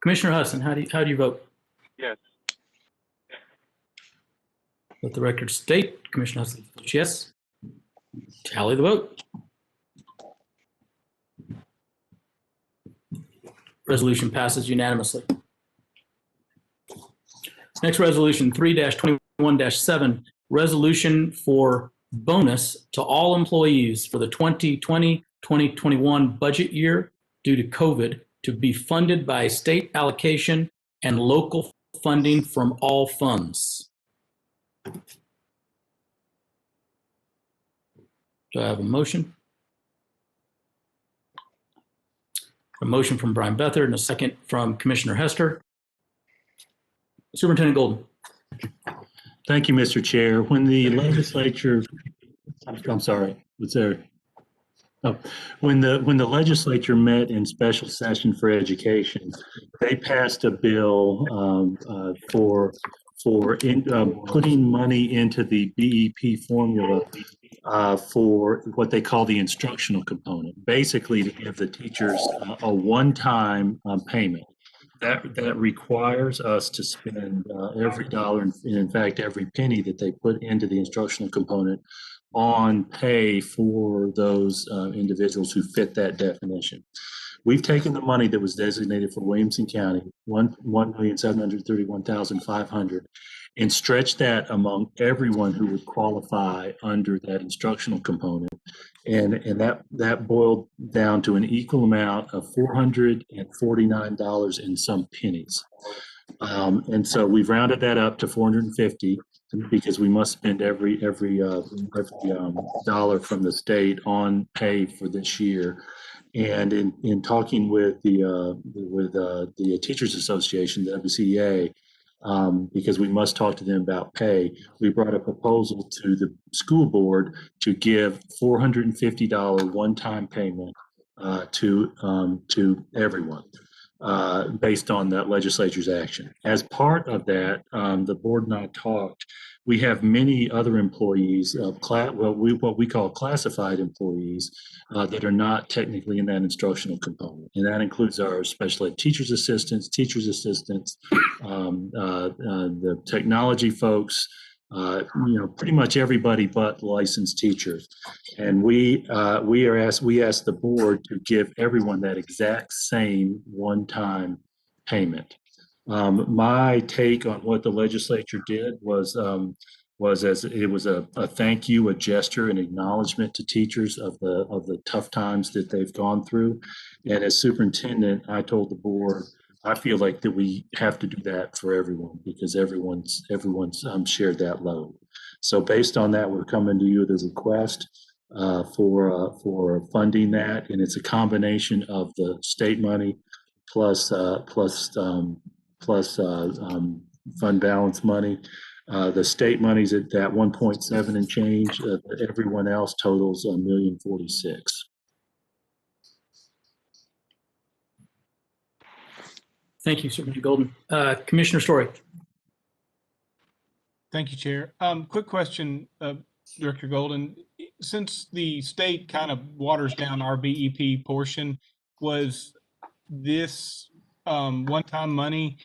Commissioner Hudson, how do you vote?
Yes.
Let the record state Commissioner Hudson votes yes. Tally the vote. Resolution passes unanimously. Next resolution, 3-21-7, resolution for bonus to all employees for the 2020-2021 budget year due to COVID to be funded by state allocation and local funding from all funds. Do I have a motion? A motion from Brian Beathard and a second from Commissioner Hester. Superintendent Golden.
Thank you, Mr. Chair. When the legislature, I'm sorry, was there? Oh, when the legislature met in special session for education, they passed a bill for putting money into the BEP formula for what they call the instructional component, basically to give the teachers a one-time payment. That requires us to spend every dollar, and in fact every penny that they put into the instructional component on pay for those individuals who fit that definition. We've taken the money that was designated for Williamson County, $1,731,500, and stretched that among everyone who would qualify under that instructional component. And that boiled down to an equal amount of $449 and some pennies. And so we've rounded that up to 450 because we must spend every dollar from the state on pay for this year. And in talking with the Teachers Association, the WCEA, because we must talk to them about pay, we brought a proposal to the school board to give $450 one-time payment to everyone based on that legislature's action. As part of that, the board and I talked. We have many other employees of what we call classified employees that are not technically in that instructional component, and that includes our special ed teachers assistants, the technology folks, pretty much everybody but licensed teachers. And we asked the board to give everyone that exact same one-time payment. My take on what the legislature did was as it was a thank you, a gesture, an acknowledgement to teachers of the tough times that they've gone through. And as superintendent, I told the board, I feel like that we have to do that for everyone because everyone's shared that load. So based on that, we're coming to you with a request for funding that, and it's a combination of the state money plus plus fund balance money. The state money's at that 1.7 and change. Everyone else totals $1,046,000.
Thank you, Superintendent Golden. Commissioner Story.
Thank you, Chair. Quick question, Director Golden. Since the state kind of waters down our BEP portion, was this one-time money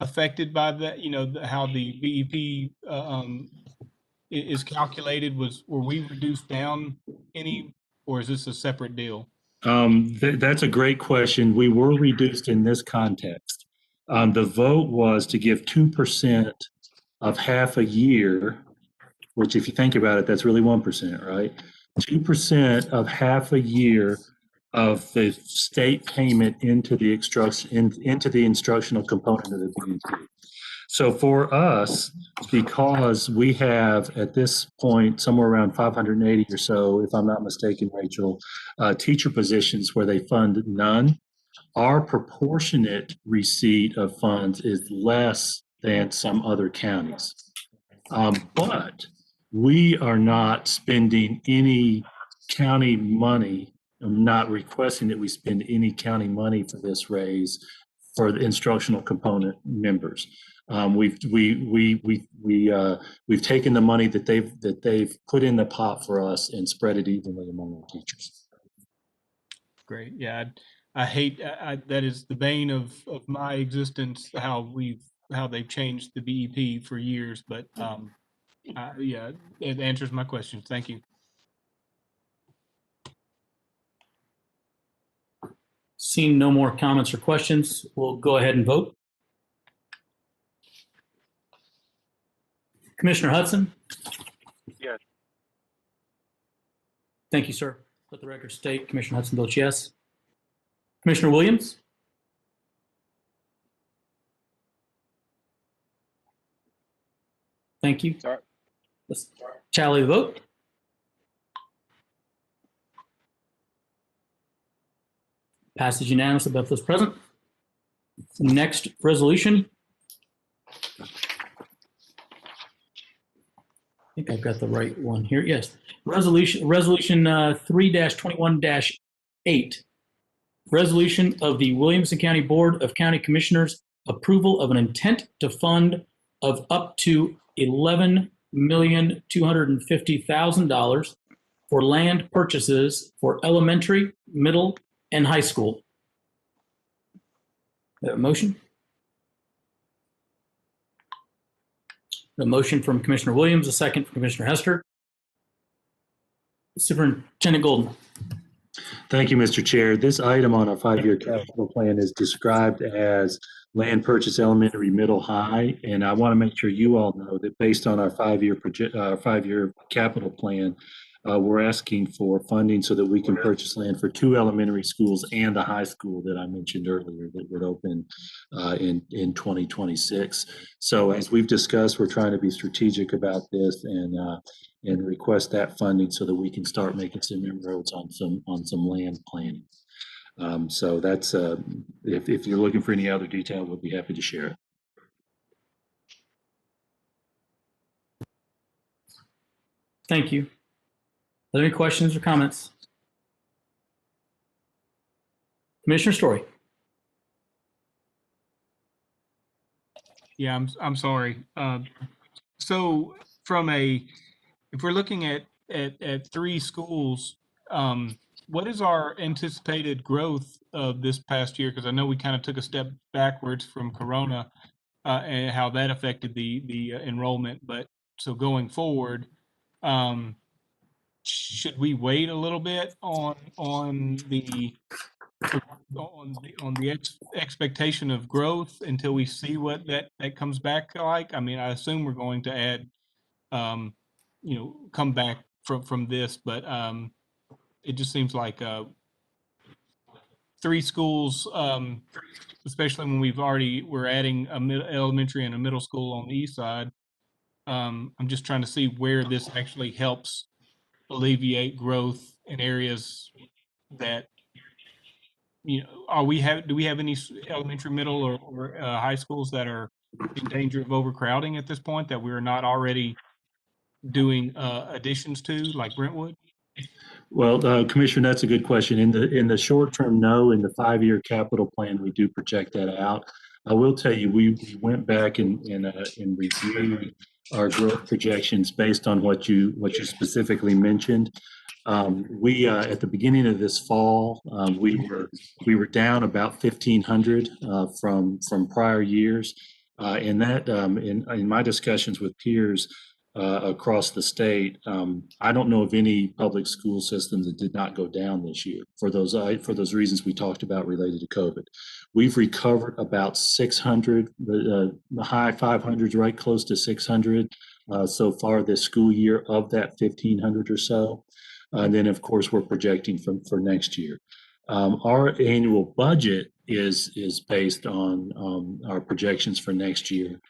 affected by that? You know, how the BEP is calculated? Were we reduced down any, or is this a separate deal?
That's a great question. We were reduced in this context. The vote was to give 2% of half a year, which if you think about it, that's really 1%, right? 2% of half a year of the state payment into the instructional component of the BEP. So for us, because we have at this point somewhere around 580 or so, if I'm not mistaken, Rachel, teacher positions where they fund none, our proportionate receipt of funds is less than some other counties. But we are not spending any county money. I'm not requesting that we spend any county money for this raise for the instructional component members. We've taken the money that they've put in the pot for us and spread it evenly among our teachers.
Great. Yeah, I hate that is the bane of my existence. How they've changed the BEP for years, but yeah, it answers my question. Thank you.
Seeing no more comments or questions, we'll go ahead and vote. Commissioner Hudson?
Yes.
Thank you, sir. Let the record state Commissioner Hudson votes yes. Commissioner Williams? Thank you.
Sorry.
Let's tally the vote. Passes unanimously by those present. Next resolution. I think I've got the right one here. Yes. Resolution 3-21-8. Resolution of the Williamson County Board of County Commissioners approval of an intent to fund of up to $11,250,000 for land purchases for elementary, middle, and high school. A motion? A motion from Commissioner Williams, a second from Commissioner Hester. Superintendent Golden.
Thank you, Mr. Chair. This item on our 5-year capital plan is described as land purchase elementary, middle, high, and I want to make sure you all know that based on our 5-year capital plan, we're asking for funding so that we can purchase land for 2 elementary schools and a high school that I mentioned earlier that would open in 2026. So as we've discussed, we're trying to be strategic about this and request that funding so that we can start making some inroads on some land planning. So that's if you're looking for any other detail, we'll be happy to share it.
Thank you. Are there any questions or comments? Commissioner Story.
Yeah, I'm sorry. So if we're looking at 3 schools, what is our anticipated growth of this past year? Because I know we kind of took a step backwards from Corona and how that affected the enrollment. But so going forward, should we wait a little bit on the expectation of growth until we see what that comes back like? I mean, I assume we're going to add, come back from this, but it just seems like 3 schools, especially when we're adding a elementary and a middle school on the east side. I'm just trying to see where this actually helps alleviate growth in areas that do we have any elementary, middle, or high schools that are in danger of overcrowding at this point that we're not already doing additions to, like Brentwood?
Well, Commissioner, that's a good question. In the short term, no. In the 5-year capital plan, we do project that out. I will tell you, we went back and reviewed our growth projections based on what you specifically mentioned. We at the beginning of this fall, we were down about 1,500 from prior years, and that in my discussions with peers across the state, I don't know of any public school systems that did not go down this year for those reasons we talked about related to COVID. We've recovered about 600, the high 500s, right close to 600 so far this school year of that 1,500 or so. And then, of course, we're projecting for next year. Our annual budget is based on our projections for next year.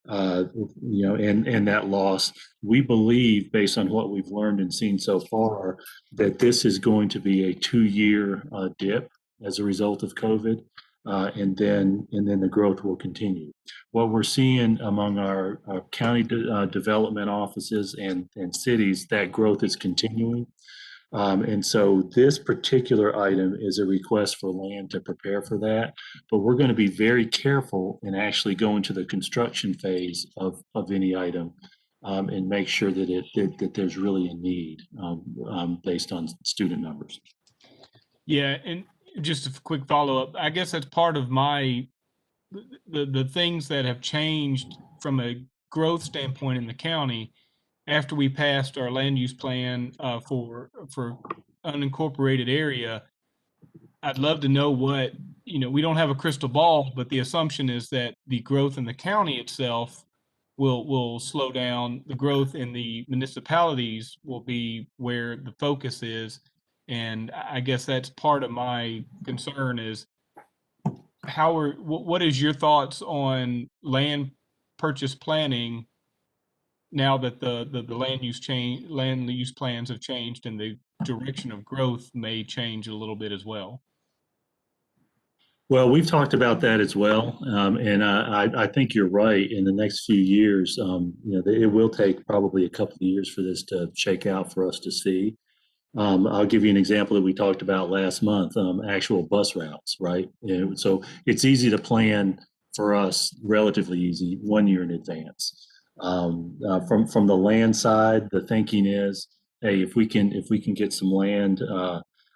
And that loss, we believe, based on what we've learned and seen so far, that this is going to be a 2-year dip as a result of COVID, and then the growth will continue. What we're seeing among our county development offices and cities, that growth is continuing. And so this particular item is a request for land to prepare for that, but we're going to be very careful in actually going to the construction phase of any item and make sure that there's really a need based on student numbers.
Yeah, and just a quick follow-up. I guess that's part of the things that have changed from a growth standpoint in the county. After we passed our land use plan for unincorporated area, I'd love to know what, we don't have a crystal ball, but the assumption is that the growth in the county itself will slow down. The growth in the municipalities will be where the focus is. And I guess that's part of my concern is what is your thoughts on land purchase planning now that the land use plans have changed and the direction of growth may change a little bit as well?
Well, we've talked about that as well, and I think you're right. In the next few years, it will take probably a couple of years for this to shake out for us to see. I'll give you an example that we talked about last month, actual bus routes, right? So it's easy to plan for us, relatively easy, 1 year in advance. From the land side, the thinking is, hey, if we can get some land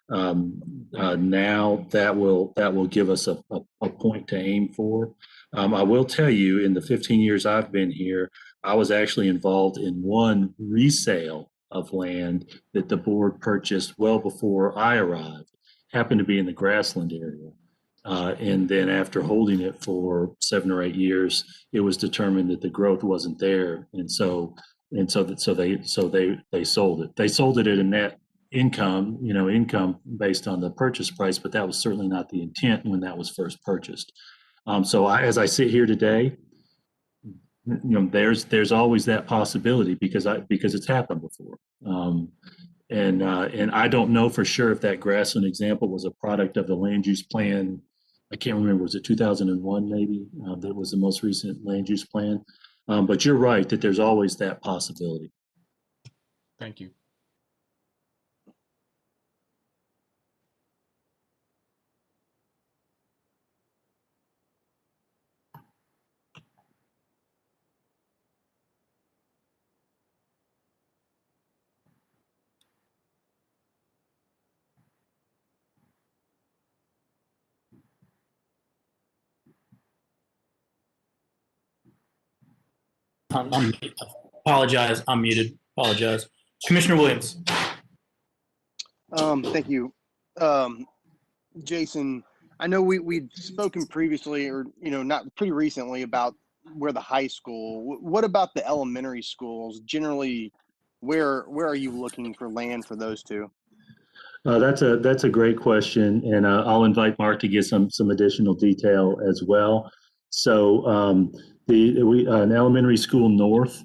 now, that will give us a point to aim for. I will tell you, in the 15 years I've been here, I was actually involved in one resale of land that the board purchased well before I arrived. Happened to be in the grassland area. And then after holding it for 7 or 8 years, it was determined that the growth wasn't there. And so they sold it. They sold it at a net income based on the purchase price, but that was certainly not the intent when that was first purchased. As I sit here today, there's always that possibility because it's happened before. And I don't know for sure if that grassland example was a product of the land use plan. I can't remember, was it 2001 maybe? That was the most recent land use plan. But you're right that there's always that possibility.
Thank you.
Apologize. I'm muted. Apologize. Commissioner Williams.
Thank you. Jason, I know we'd spoken previously or, not pretty recently about where the high school, what about the elementary schools? Generally, where are you looking for land for those two?
That's a great question, and I'll invite Mark to get some additional detail as well. So an elementary school north,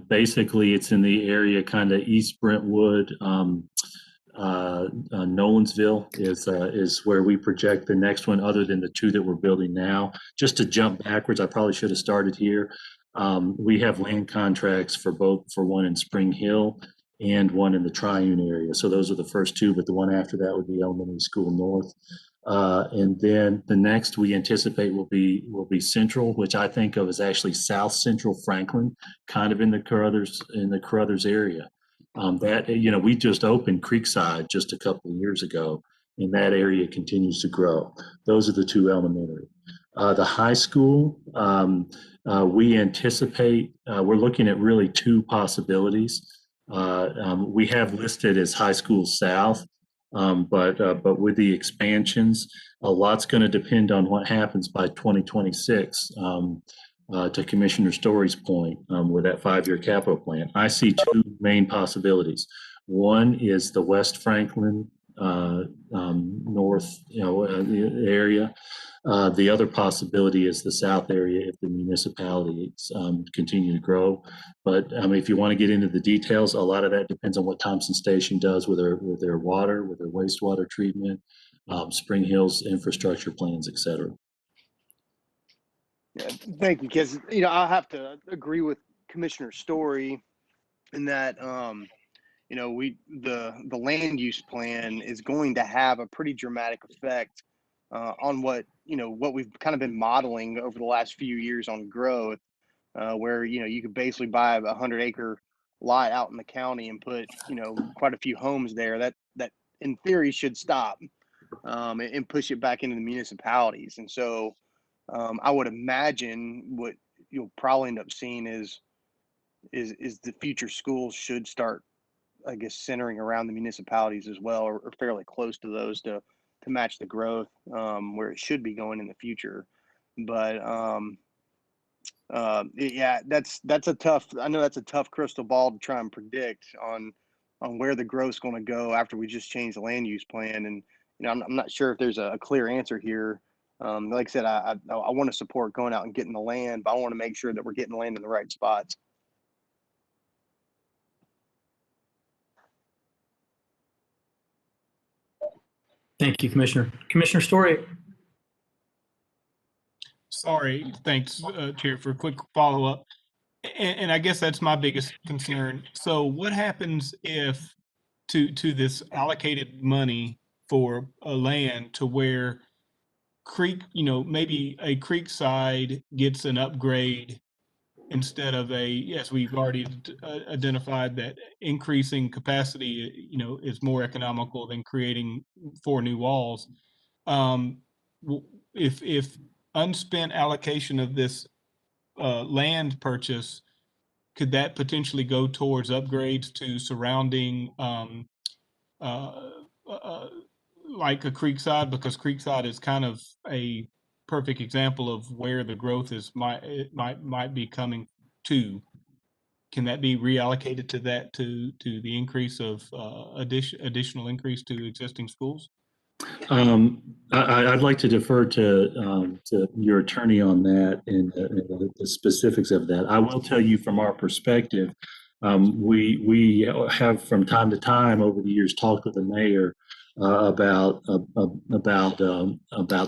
basically it's in the area kind of East Brentwood, Nolansville is where we project the next one, other than the two that we're building now. Just to jump backwards, I probably should have started here. We have land contracts for one in Spring Hill and one in the Triune area. So those are the first two, but the one after that would be Elementary School North. And then the next we anticipate will be Central, which I think of as actually South Central Franklin, kind of in the Carruthers area. We just opened Creekside just a couple of years ago, and that area continues to grow. Those are the two elementary. The high school, we anticipate, we're looking at really two possibilities. We have listed as High School South, but with the expansions, a lot's going to depend on what happens by 2026. To Commissioner Story's point, with that 5-year capital plan, I see two main possibilities. One is the West Franklin north, the area. The other possibility is the south area if the municipalities continue to grow. But if you want to get into the details, a lot of that depends on what Thompson Station does with their water, with their wastewater treatment, Spring Hill's infrastructure plans, et cetera.
Yeah, thank you, because I have to agree with Commissioner Story in that the land use plan is going to have a pretty dramatic effect on what we've kind of been modeling over the last few years on growth, where you could basically buy a 100-acre lot out in the county and put quite a few homes there. That in theory should stop and push it back into the municipalities. And so I would imagine what you'll probably end up seeing is the future schools should start, I guess, centering around the municipalities as well, or fairly close to those to match the growth where it should be going in the future. But yeah, that's a tough. I know that's a tough crystal ball to try and predict on where the growth's going to go after we just changed the land use plan. And I'm not sure if there's a clear answer here. Like I said, I want to support going out and getting the land, but I want to make sure that we're getting the land in the right spots.
Thank you, Commissioner. Commissioner Story.
Sorry, thanks, Chair, for a quick follow-up. And I guess that's my biggest concern. So what happens if to this allocated money for a land to where maybe a Creekside gets an upgrade instead of as we've already identified that increasing capacity, is more economical than creating 4 new walls. If unspent allocation of this land purchase, could that potentially go towards upgrades to surrounding like a Creekside, because Creekside is kind of a perfect example of where the growth might be coming to. Can that be reallocated to that to the increase of additional increase to existing schools?
I'd like to defer to your attorney on that and the specifics of that. I will tell you from our perspective, we have from time to time over the years talked with the mayor about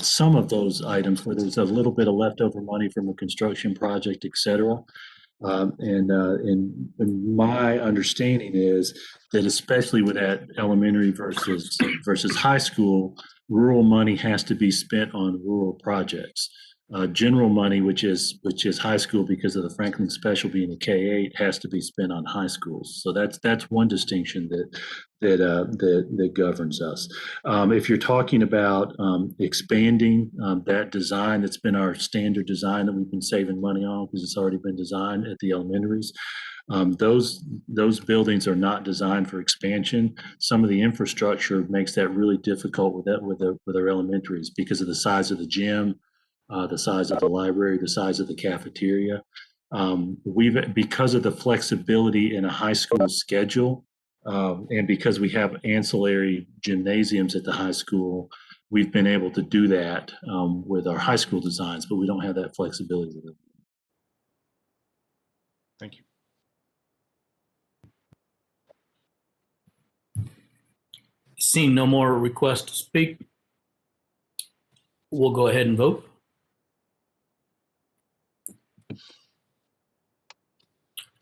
some of those items where there's a little bit of leftover money from a construction project, et cetera. And my understanding is that especially with that elementary versus high school, rural money has to be spent on rural projects. General money, which is high school because of the Franklin Special being a K-8, has to be spent on high schools. So that's one distinction that governs us. If you're talking about expanding that design, that's been our standard design that we've been saving money on because it's already been designed at the elementaries. Those buildings are not designed for expansion. Some of the infrastructure makes that really difficult with our elementaries because of the size of the gym, the size of the library, the size of the cafeteria. Because of the flexibility in a high school schedule, and because we have ancillary gymnasiums at the high school, we've been able to do that with our high school designs, but we don't have that flexibility with it.
Thank you.
Seeing no more requests to speak, we'll go ahead and vote.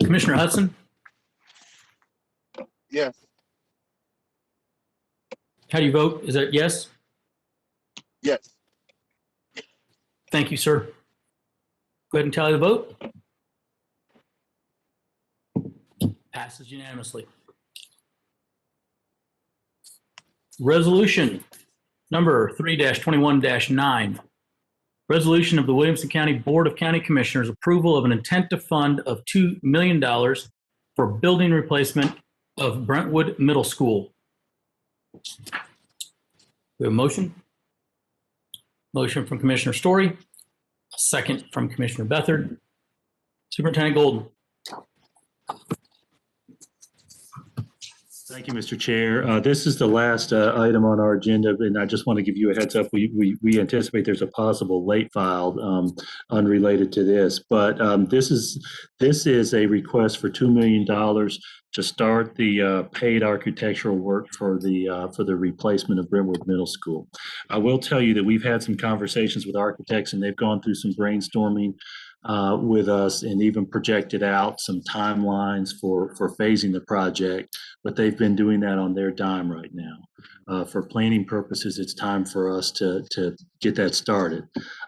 Commissioner Hudson,
Yes.
how do you vote? Is that yes?
Yes.
Thank you, sir. Go ahead and tally the vote. Passes unanimously. Resolution number 3-21-9. Resolution of the Williamson County Board of County Commissioners approval of an intent to fund of $2 million for building replacement of Brentwood Middle School. We have a motion. Motion from Commissioner Story, a second from Commissioner Bethard. Superintendent Golden.
Thank you, Mr. Chair. This is the last item on our agenda, and I just want to give you a heads up. We anticipate there's a possible late filed unrelated to this, but this is a request for $2 million to start the paid architectural work for the replacement of Brentwood Middle School. I will tell you that we've had some conversations with architects, and they've gone through some brainstorming with us and even projected out some timelines for phasing the project, but they've been doing that on their dime right now. For planning purposes, it's time for us to get that started.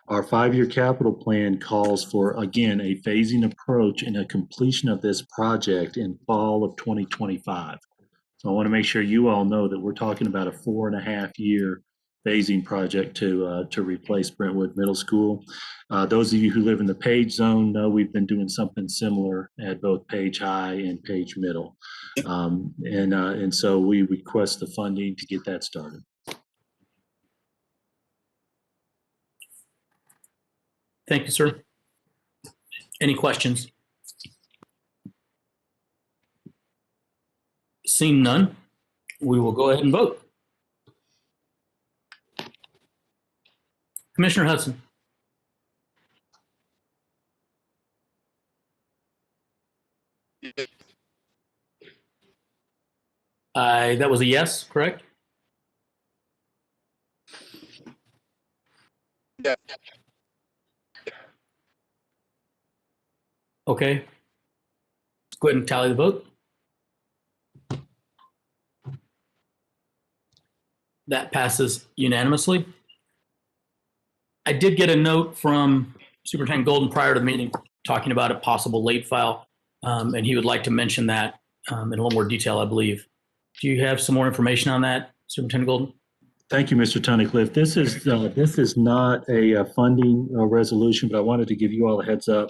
Our 5-year capital plan calls for, again, a phasing approach and a completion of this project in fall of 2025. So I want to make sure you all know that we're talking about a 4.5-year phasing project to replace Brentwood Middle School. Those of you who live in the Page Zone know we've been doing something similar at both Page High and Page Middle. And so we request the funding to get that started.
Thank you, sir. Any questions? Seeing none, we will go ahead and vote. Commissioner Hudson.
Yes.
That was a yes, correct?
Yes.
Okay. Let's go ahead and tally the vote. That passes unanimously. I did get a note from Superintendent Golden prior to the meeting talking about a possible late file, and he would like to mention that in a little more detail, I believe. Do you have some more information on that, Superintendent Golden?
Thank you, Mr. Tunnicliffe. This is not a funding resolution, but I wanted to give you all a heads up.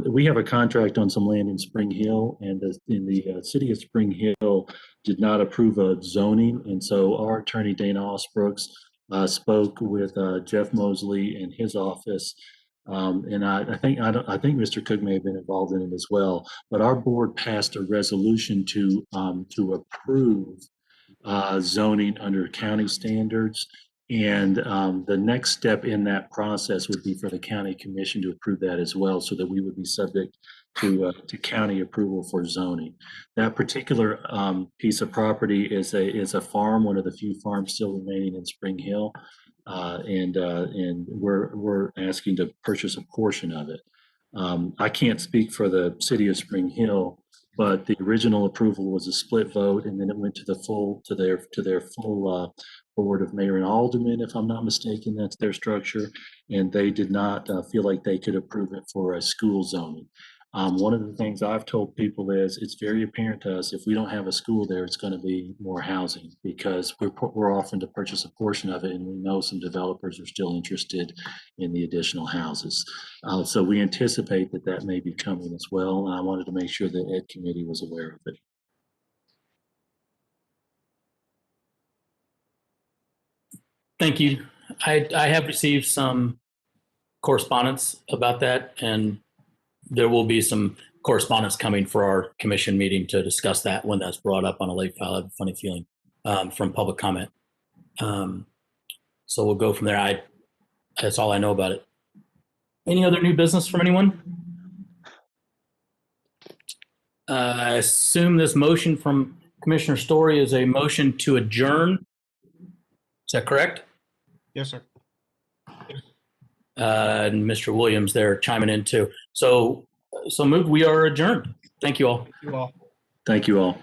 We have a contract on some land in Spring Hill, and the city of Spring Hill did not approve of zoning, and so our attorney Dana Osbrooks spoke with Jeff Mosley in his office, and I think Mr. Cook may have been involved in it as well. But our board passed a resolution to approve zoning under county standards. And the next step in that process would be for the county commission to approve that as well, so that we would be subject to county approval for zoning. That particular piece of property is a farm, one of the few farms still remaining in Spring Hill, and we're asking to purchase a portion of it. I can't speak for the city of Spring Hill, but the original approval was a split vote, and then it went to their full board of mayor and aldermen, if I'm not mistaken. That's their structure, and they did not feel like they could approve it for a school zoning. One of the things I've told people is it's very apparent to us if we don't have a school there, it's going to be more housing, because we're offering to purchase a portion of it, and we know some developers are still interested in the additional houses. So we anticipate that may be coming as well, and I wanted to make sure the Ed Committee was aware of it.
Thank you. I have received some correspondence about that, and there will be some correspondence coming for our commission meeting to discuss that when that's brought up on a late file. I have a funny feeling from public comment. So we'll go from there. That's all I know about it. Any other new business from anyone? I assume this motion from Commissioner Story is a motion to adjourn. Is that correct?
Yes, sir.
And Mr. Williams there chiming in too. So moved. We are adjourned. Thank you all.
You all.
Thank you all.